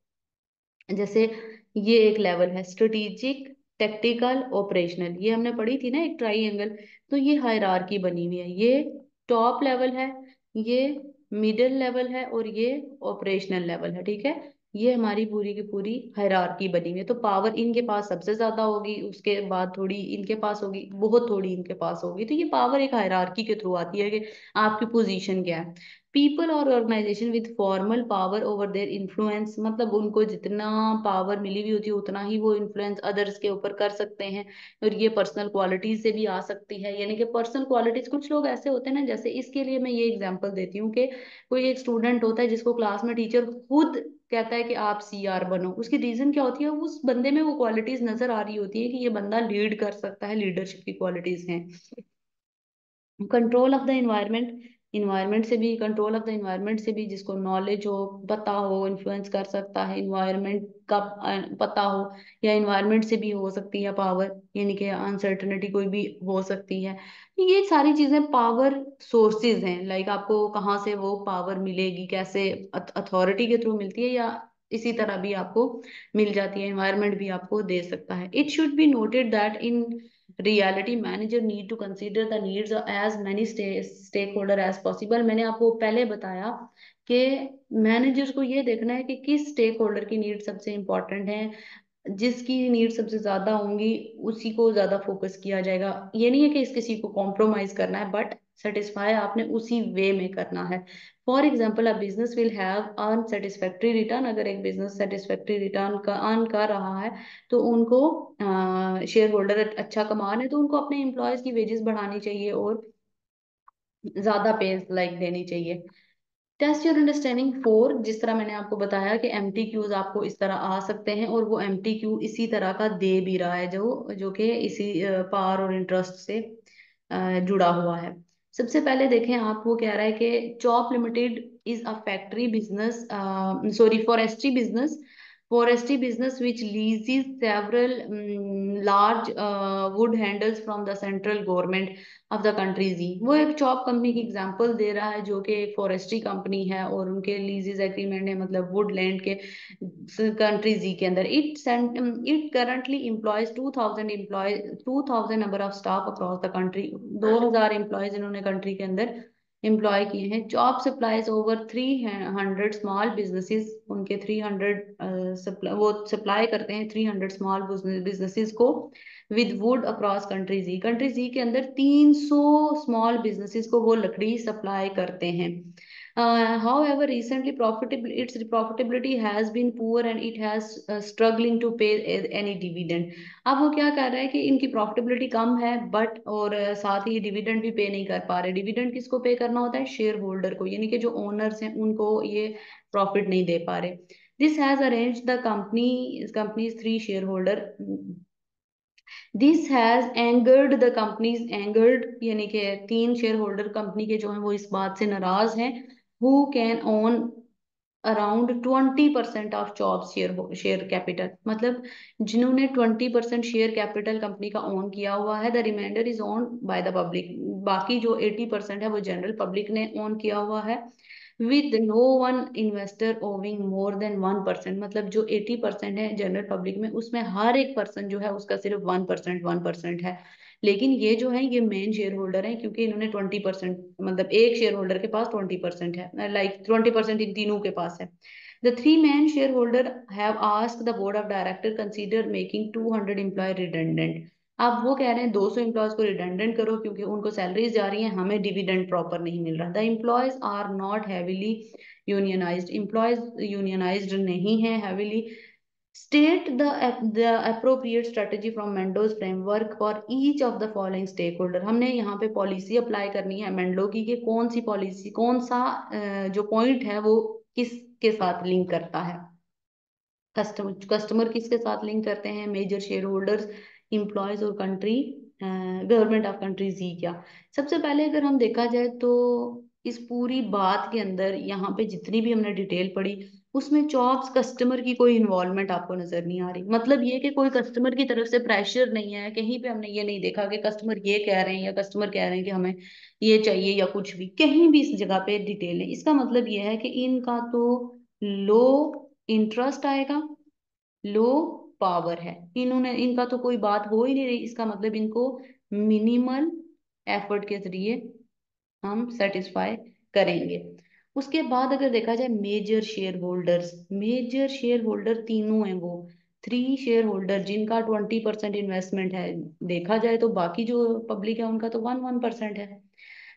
जैसे ये एक लेवल है स्ट्रेटेजिक, टेक्टिकल, ऑपरेशनल, ये हमने पढ़ी थी ना एक ट्राइएंगल। तो ये हायरार्की बनी हुई है, ये टॉप लेवल है, ये मिडिल लेवल है, और ये ऑपरेशनल लेवल है, ठीक है। ये हमारी पूरी की पूरी हायरार्की बनी हुई है। तो पावर इनके पास सबसे ज्यादा होगी, उसके बाद थोड़ी इनके पास होगी, बहुत थोड़ी इनके पास होगी। तो ये पावर एक हायरार्की के थ्रू आती है कि आपकी पोजीशन क्या है। पीपल और organisation with formal power over their influence, मतलब उनको जितना पावर मिली हुई होती है उतना ही वो इन्फ्लुएंस अदर्स के ऊपर कर सकते हैं। और ये पर्सनल क्वालिटीज से भी आ सकती है, यानी कि पर्सनल क्वालिटीज, कुछ लोग ऐसे होते हैं ना, जैसे इसके लिए मैं ये एग्जांपल देती हूँ कि कोई एक स्टूडेंट होता है जिसको क्लास में टीचर खुद कहता है कि आप सीआर बनो। उसकी रीजन क्या होती है, उस बंदे में वो क्वालिटीज नजर आ रही होती है कि ये बंदा लीड कर सकता है, लीडरशिप की क्वालिटीज हैं। Control of the environment, environment से भी, कंट्रोल ऑफ द इन्वायरमेंट से भी, जिसको नॉलेज हो, पता हो, इन्फ्लुएंस कर सकता है, इन्वायरमेंट का पता हो, या इन्वायरमेंट से भी हो सकती है पावर, यानी कि अनसर्टनिटी कोई भी हो सकती है। ये सारी चीजें पावर सोर्सेज हैं, लाइक आपको कहाँ से वो पावर मिलेगी, कैसे, अथॉरिटी के थ्रू मिलती है, या इसी तरह भी आपको मिल जाती है, इन्वायरमेंट भी आपको दे सकता है। It should be noted that in reality manager need to consider the needs as many stakeholder as possible. मैंने आपको पहले बताया कि मैनेजर को ये देखना है कि किस स्टेक होल्डर की नीड सबसे इंपॉर्टेंट है, जिसकी नीड सबसे ज्यादा होंगी उसी को ज्यादा फोकस किया जाएगा। ये नहीं है कि इस किसी को कॉम्प्रोमाइज करना है, बट सेटिस्फाई आपने उसी वे में करना है। For example a business will have unsatisfactory return, अगर एक बिजनेस सेटिस्फैक्ट्री रिटर्न का अर्न कर रहा है तो उनको, शेयर होल्डर अच्छा कमा रहे हैं तो उनको अपने एम्प्लॉयज की वेजेस बढ़ानी चाहिए और ज्यादा पे लाइक देनी चाहिए। टेस्ट योर अंडरस्टैंडिंग फोर, जिस तरह मैंने आपको बताया कि एमटी क्यूज आपको इस तरह आ सकते हैं, और वो एमटी क्यू इसी तरह का दे भी रहा है, जो जो कि इसी पावर और इंटरेस्ट से जुड़ा हुआ है। सबसे पहले देखें, आप, वो कह रहा है कि chop limited is a factory business, sorry forestry business, forestry business which leases several large wood handles from the central government of the country जी। वो एक चॉप कंपनी की एग्जांपल दे रहा है जो कि एक फॉरेस्ट्री कंपनी है और उनके लीजेस एग्रीमेंट है, मतलब वुड लैंड के कंट्री जी के अंदर। It currently employs 2000 employ, 2000 number of staff across the country, 2000 employees इन्होंने कंट्री के अंदर एम्प्लॉय किए हैं। Job supplies over 300 small businesses, उनके 300 वो सप्लाई करते हैं 300 स्मॉल बिजनेसेस को विद वुड अक्रॉस कंट्री जी। कंट्री जी के अंदर 300 स्मॉल बिजनेसेस को वो लकड़ी सप्लाई करते हैं। However, recently its profitability has been poor and it has struggling to pay any dividend. अब वो क्या कर रहा है कि इनकी प्रॉफिटेबिलिटी कम है बट और साथ ही डिविडेंड भी पे नहीं कर पा रहे। डिविडेंड किसको पे करना होता है? शेयर होल्डर को, यानी कि जो ओनर्स हैं उनको ये प्रॉफिट नहीं दे पा रहे। This has arrange the companies three share holder. This has angered the companies, angered यानी कि तीन शेयर होल्डर कंपनी के जो हैं वो इस बात से नाराज हैं। Who can own around 20% of job share share capital, मतलब जिन्होंने 20% शेयर कैपिटल कंपनी का ओन किया हुआ है। The remainder is own by the public, बाकी जो 80% है वो जनरल पब्लिक ने ओन किया हुआ है। With no one investor owing more than 1%, मतलब जो 80% है जनरल पब्लिक में, उसमें हर एक पर्सन जो है उसका सिर्फ 1% है। लेकिन ये जो है ये मेन शेयर होल्डर है, क्योंकि इन्होंने 20%, मतलब एक शेयर होल्डर के पास 20% है, लाइक 20% इन तीनों के पास है। The three main shareholder have asked the board of director consider making 200 employee redundant। अब वो कह रहे हैं 200 एम्प्लॉयज को रिडंडेंट करो क्योंकि उनको सैलरीज जा रही हैं, हमें डिविडेंड प्रॉपर नहीं मिल रहा। The employees are not heavily unionised, employees unionised नहीं है heavily. State the appropriate strategy from Mendo's framework for each of the following stakeholder। हमने यहाँ पे पॉलिसी अप्लाई करनी है मेंडो की कि कौन सी पॉलिसी, कौन सा जो पॉइंट है वो किसके साथ लिंक करता है। कस्टमर किसके साथ लिंक करते हैं? मेजर शेयर होल्डर्स, इम्प्लॉयज और कंट्री, गवर्नमेंट ऑफ कंट्री जी। क्या सबसे पहले अगर हम देखा जाए तो इस पूरी बात के अंदर यहाँ पे जितनी भी हमने डिटेल पढ़ी उसमें जॉब्स कस्टमर की कोई इन्वॉल्वमेंट आपको नजर नहीं आ रही। मतलब ये कि कोई कस्टमर की तरफ से प्रेशर नहीं है, कहीं पे हमने ये नहीं देखा कि कस्टमर ये कह रहे हैं या कस्टमर कह रहे हैं कि हमें ये चाहिए या कुछ भी, कहीं भी इस जगह पे डिटेल नहीं। इसका मतलब ये है कि इनका तो लो इंटरेस्ट आएगा, लो पावर है, इन्होंने इनका तो कोई बात हो ही नहीं रही। इसका मतलब इनको मिनिमल एफर्ट के जरिए हम सेटिस्फाई करेंगे। उसके बाद अगर देखा जाए major shareholders, major shareholder तीनों हैं वो थ्री शेयर होल्डर जिनका 20% इन्वेस्टमेंट है। देखा जाए तो बाकी जो पब्लिक है उनका तो 1% है,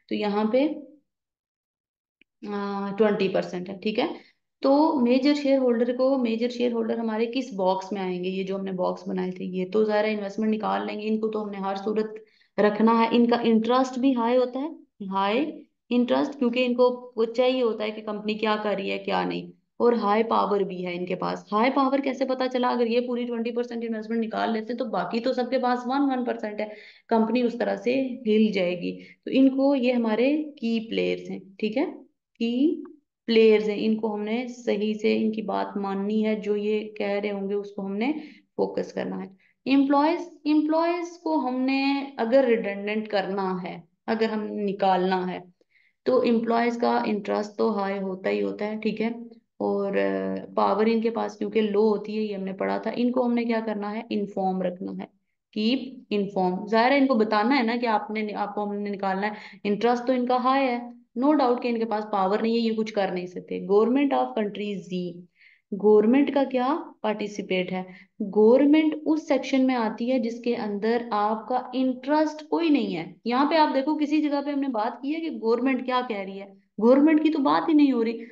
तो यहाँ पे 20% है, ठीक है। तो मेजर शेयर होल्डर को, मेजर शेयर होल्डर हमारे किस बॉक्स में आएंगे? ये जो हमने बॉक्स बनाए थे ये तो ज़रा इन्वेस्टमेंट निकाल लेंगे, इनको तो हमने हर सूरत रखना है। इनका इंटरेस्ट भी हाई होता है, हाई इंटरेस्ट, क्योंकि इनको वो चाहिए होता है कि कंपनी क्या कर रही है क्या नहीं। और हाई पावर भी है इनके पास। हाई पावर कैसे पता चला? अगर ये पूरी 20% इन्वेस्टमेंट निकाल लेते तो बाकी तो सबके पास 1% है, कंपनी उस तरह से हिल जाएगी। तो इनको, ये हमारे की प्लेयर्स हैं, ठीक है, की प्लेयर्स हैं, इनको हमने सही से इनकी बात माननी है, जो ये कह रहे होंगे उसको हमने फोकस करना है। एम्प्लॉयज, एम्प्लॉयज को हमने अगर रिडंडेंट करना है, अगर हम निकालना है, तो एम्प्लॉयज का इंटरेस्ट तो हाई होता ही होता है, ठीक है। और पावर इनके पास क्योंकि लो होती है, ये हमने पढ़ा था। इनको हमने क्या करना है? इन्फॉर्म रखना है, कीप इन्फॉर्म। जाहिर है इनको बताना है ना कि आपको हमने निकालना है। इंटरेस्ट तो इनका हाई है, नो डाउट कि इनके पास पावर नहीं है, ये कुछ कर नहीं सकते। गवर्नमेंट ऑफ कंट्रीज जी, गवर्नमेंट का क्या पार्टिसिपेट है? गवर्नमेंट उस सेक्शन में आती है जिसके अंदर आपका इंटरेस्ट कोई नहीं है। यहाँ पे आप देखो किसी जगह पे हमने बात की है कि गवर्नमेंट क्या कह रही है? गवर्नमेंट की तो बात ही नहीं हो रही।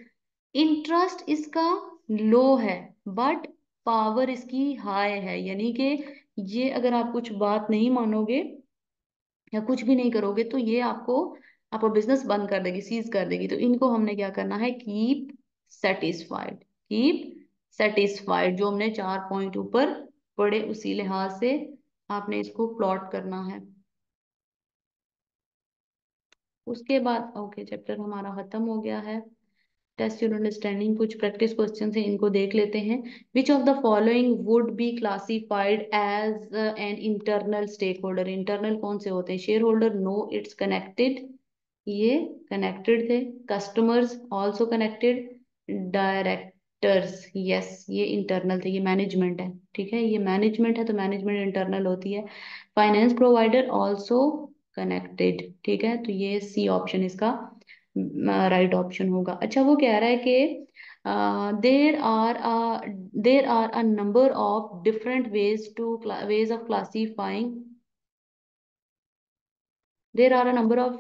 इंटरेस्ट इसका लो है बट पावर इसकी हाई है, यानी कि ये अगर आप कुछ बात नहीं मानोगे या कुछ भी नहीं करोगे तो ये आपको, आपका बिजनेस बंद कर देगी, सीज कर देगी। तो इनको हमने क्या करना है? कीप सेटिस्फाइड, कीप सेटिस्फाइड, जो हमने 4 पॉइंट ऊपर पढ़े उसी लिहाज से आपने इसको प्लॉट करना है। उसके बाद ओके, चैप्टर हमारा खत्म हो गया है। टेस्ट योर अंडरस्टैंडिंग, कुछ प्रैक्टिस क्वेश्चन है, इनको देख लेते हैं। Which of the following would be classified as an internal stakeholder? Internal कौन से होते हैं? Shareholder, no it's connected, ये कनेक्टेड थे। Customers also connected. Directors, yes ये इंटरनल थे, ये मैनेजमेंट है, ठीक है, ये मैनेजमेंट है तो मैनेजमेंट इंटरनल होती है। फाइनेंस प्रोवाइडर ऑल्सो कनेक्टेड, ठीक है, तो ये सी ऑप्शन इसका राइट ऑप्शन होगा। अच्छा वो कह रहा है कि there are a number of different ways of classifying, there are a number of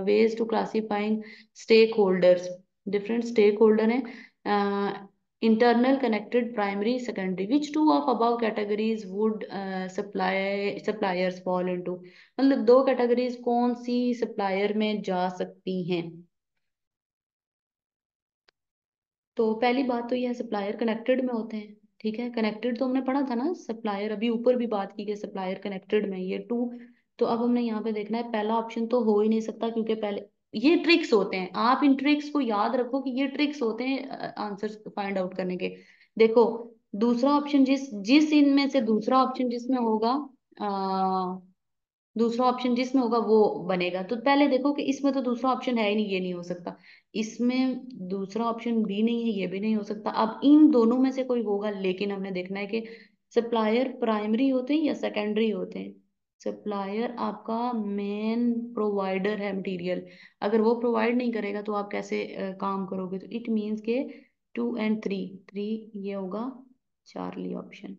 ways to classifying stakeholders। Different stakeholder हैं, internal, connected, primary, secondary, which two of above categories would suppliers fall into, मतलब दो categories कौन सी supplier में जा सकती हैं। तो पहली बात तो यह सप्लायर कनेक्टेड में होते हैं, ठीक है, कनेक्टेड तो हमने पढ़ा था ना, सप्लायर अभी ऊपर भी बात की कि सप्लायर कनेक्टेड में, ये टू। तो अब हमने यहाँ पे देखना है, पहला ऑप्शन तो हो ही नहीं सकता, क्योंकि पहले ये ट्रिक्स होते हैं, आप इन ट्रिक्स को याद रखो कि ये ट्रिक्स होते हैं आंसर फाइंड आउट करने के। देखो, दूसरा ऑप्शन जिस जिस इनमें से दूसरा ऑप्शन जिसमें होगा, दूसरा ऑप्शन जिसमें होगा वो बनेगा। तो पहले देखो कि इसमें तो दूसरा ऑप्शन है ही नहीं, ये नहीं हो सकता। इसमें दूसरा ऑप्शन भी नहीं है, ये भी नहीं हो सकता। अब इन दोनों में से कोई होगा, लेकिन हमने देखना है कि सप्लायर प्राइमरी होते हैं या सेकेंडरी होते हैं। सप्लायर आपका मेन प्रोवाइडर है मटेरियल, अगर वो प्रोवाइड नहीं करेगा तो आप कैसे काम करोगे। तो इट मीन्स के 2 और 3, 3 ये होगा चार्ली ऑप्शन,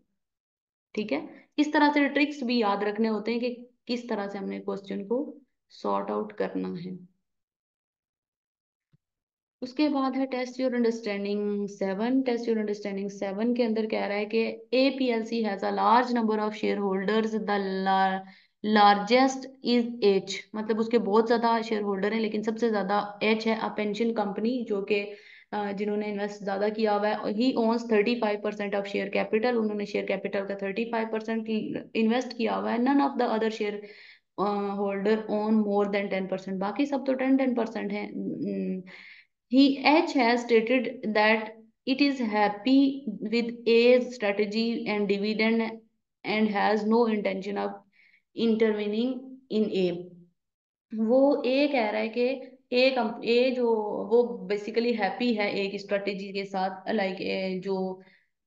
ठीक है। इस तरह से ट्रिक्स भी याद रखने होते हैं कि किस तरह से हमने क्वेश्चन को सॉर्ट आउट करना है। उसके बाद है टेस्ट योर अंडरस्टैंडिंग 7 के अंदर कह रहा है कि APLC has a large number of share holders, the largest is H, मतलब उसके बहुत ज्यादा शेयर होल्डर हैं लेकिन सबसे ज्यादा एच है, अ पेंशन कंपनी, जो कि जिन्होंने इन्वेस्ट ज्यादा किया हुआ है। He owns 35% of share capital, उन्होंने शेयर कैपिटल का 35% इन्वेस्ट किया हुआ है। None of the other shareholder own more than 10%, बाकी सब तो 10-10% है। He H has stated that it is happy with A's strategy and dividend and has no intention of intervening in A. वो ए कह रहा है कि ए जो वो बेसिकली हैप्पी है एक स्ट्रेटेजी के साथ, लाइक जो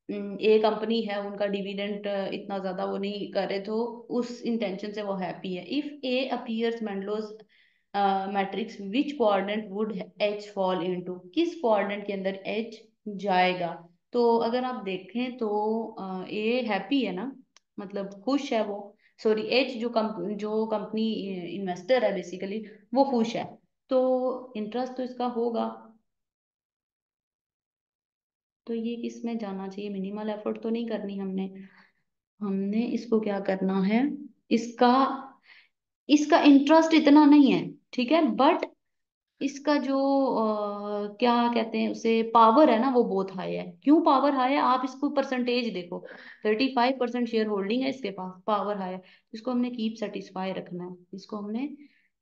ए कंपनी है उनका डिविडेंड इतना ज्यादा वो नहीं करे, तो उस इंटेंशन से वो हैप्पी है। If A appears Mendelow's matrix, which coordinate would H fall into, किस कोऑर्डिनेट के अंदर एच जाएगा। तो अगर आप देखें तो ए हैप्पी है ना, मतलब खुश है वो, सॉरी एच जो कंपनी इन्वेस्टर है बेसिकली, वो खुश है, तो इंटरेस्ट तो इसका होगा। तो ये किस में जाना चाहिए, मिनिमल एफर्ट तो नहीं करनी हमने, हमने इसको क्या करना है, इसका इसका इंटरेस्ट इतना नहीं है, ठीक है, बट इसका जो क्या कहते हैं उसे, पावर है ना, वो बहुत हाई है। क्यों पावर हाई है, आप इसको परसेंटेज देखो, 35% शेयर होल्डिंग है इसके पास, पावर हाई है। इसको हमने कीप सेटिस्फाई रखना है, इसको हमने,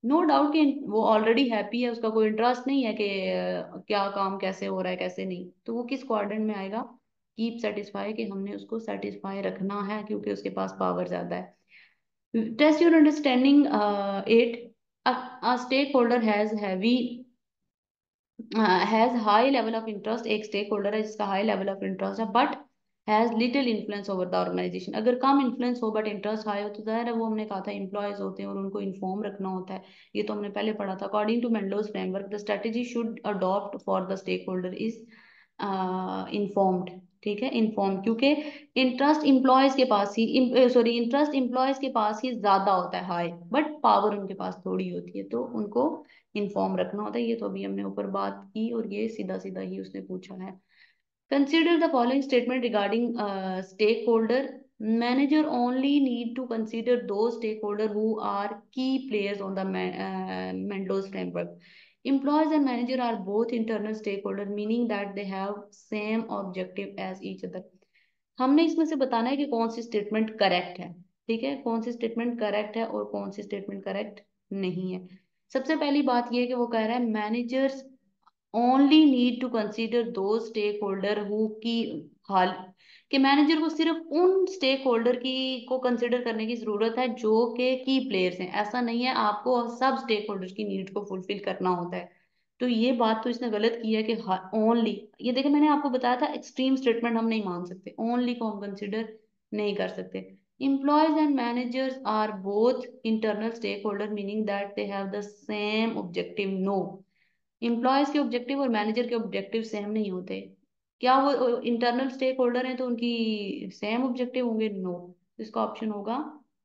नो डाउट कि वो ऑलरेडी हैप्पी है, उसका कोई इंटरेस्ट नहीं है कि क्या काम कैसे हो रहा है कैसे नहीं, तो वो किस क्वाड्रेंट में आएगा, कीप सेटिस्फाई, कि हमने उसको सेटिस्फाई रखना है क्योंकि उसके पास पावर ज्यादा है। Test your understanding 8, a stakeholder has high level of interest, एक स्टेक होल्डर है जिसका हाई लेवल ऑफ इंटरेस्ट है, but has little influence over the organisation. अगर कम इन्फ्लुएंस हो बट इंटरेस्ट हाई हो, तो जाहिर है वो हमने कहा था एम्प्लॉयज होते हैं और उनको इन्फॉर्म रखना होता है, ये तो हमने पहले पढ़ा था। According to Mendelow's framework, the strategy should adopt for the stakeholder is informed, ठीक है, इन्फॉर्म, क्योंकि इंटरेस्ट इम्प्लॉयज के पास ही, सॉरी इंटरेस्ट इम्प्लॉयज के पास ही ज्यादा होता है हाई, बट पावर उनके पास थोड़ी होती है, तो उनको इन्फॉर्म रखना होता है। ये तो अभी हमने ऊपर बात की और ये सीधा सीधा ही उसने पूछा है। Consider the following statement regarding stakeholder, manager only need to consider two stakeholder who are key players on the Mendel's framework. Employees and manager are both internal stakeholder, meaning that they have same objective as each other. हमने इसमें से बताना है कि कौन सी statement correct है, ठीक है, कौन सी स्टेटमेंट करेक्ट है और कौन सी स्टेटमेंट करेक्ट नहीं है। सबसे पहली बात ये है कि वो कह रहा है managers only need to consider two stakeholder who key hall, कि मैनेजर को सिर्फ उन स्टेक होल्डर की को कंसिडर करने की जरूरत है जो कि की प्लेयर्स हैं। ऐसा नहीं है, आपको सब स्टेक होल्डर की नीड को फुलफिल करना होता है। तो ये बात तो इसने गलत की है कि ओनली, ये देखिए मैंने आपको बताया था एक्सट्रीम स्टेटमेंट हम नहीं मान सकते, ओनली को हम कंसिडर नहीं कर सकते। Employees and managers are both internal stakeholder, meaning that they have the same objective. No, employees के ऑब्जेक्टिव और मैनेजर के ऑब्जेक्टिव सेम नहीं होते। क्या वो इंटरनल स्टेक होल्डर हैं तो उनकी सेम ऑब्जेक्टिव होंगे, नो। इसका ऑप्शन होगा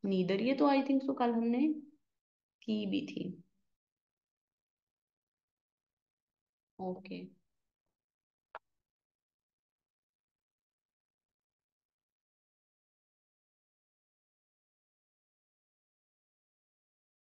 नीदर। ये तो आई थिंक सो कल हमने की भी थी। ओके।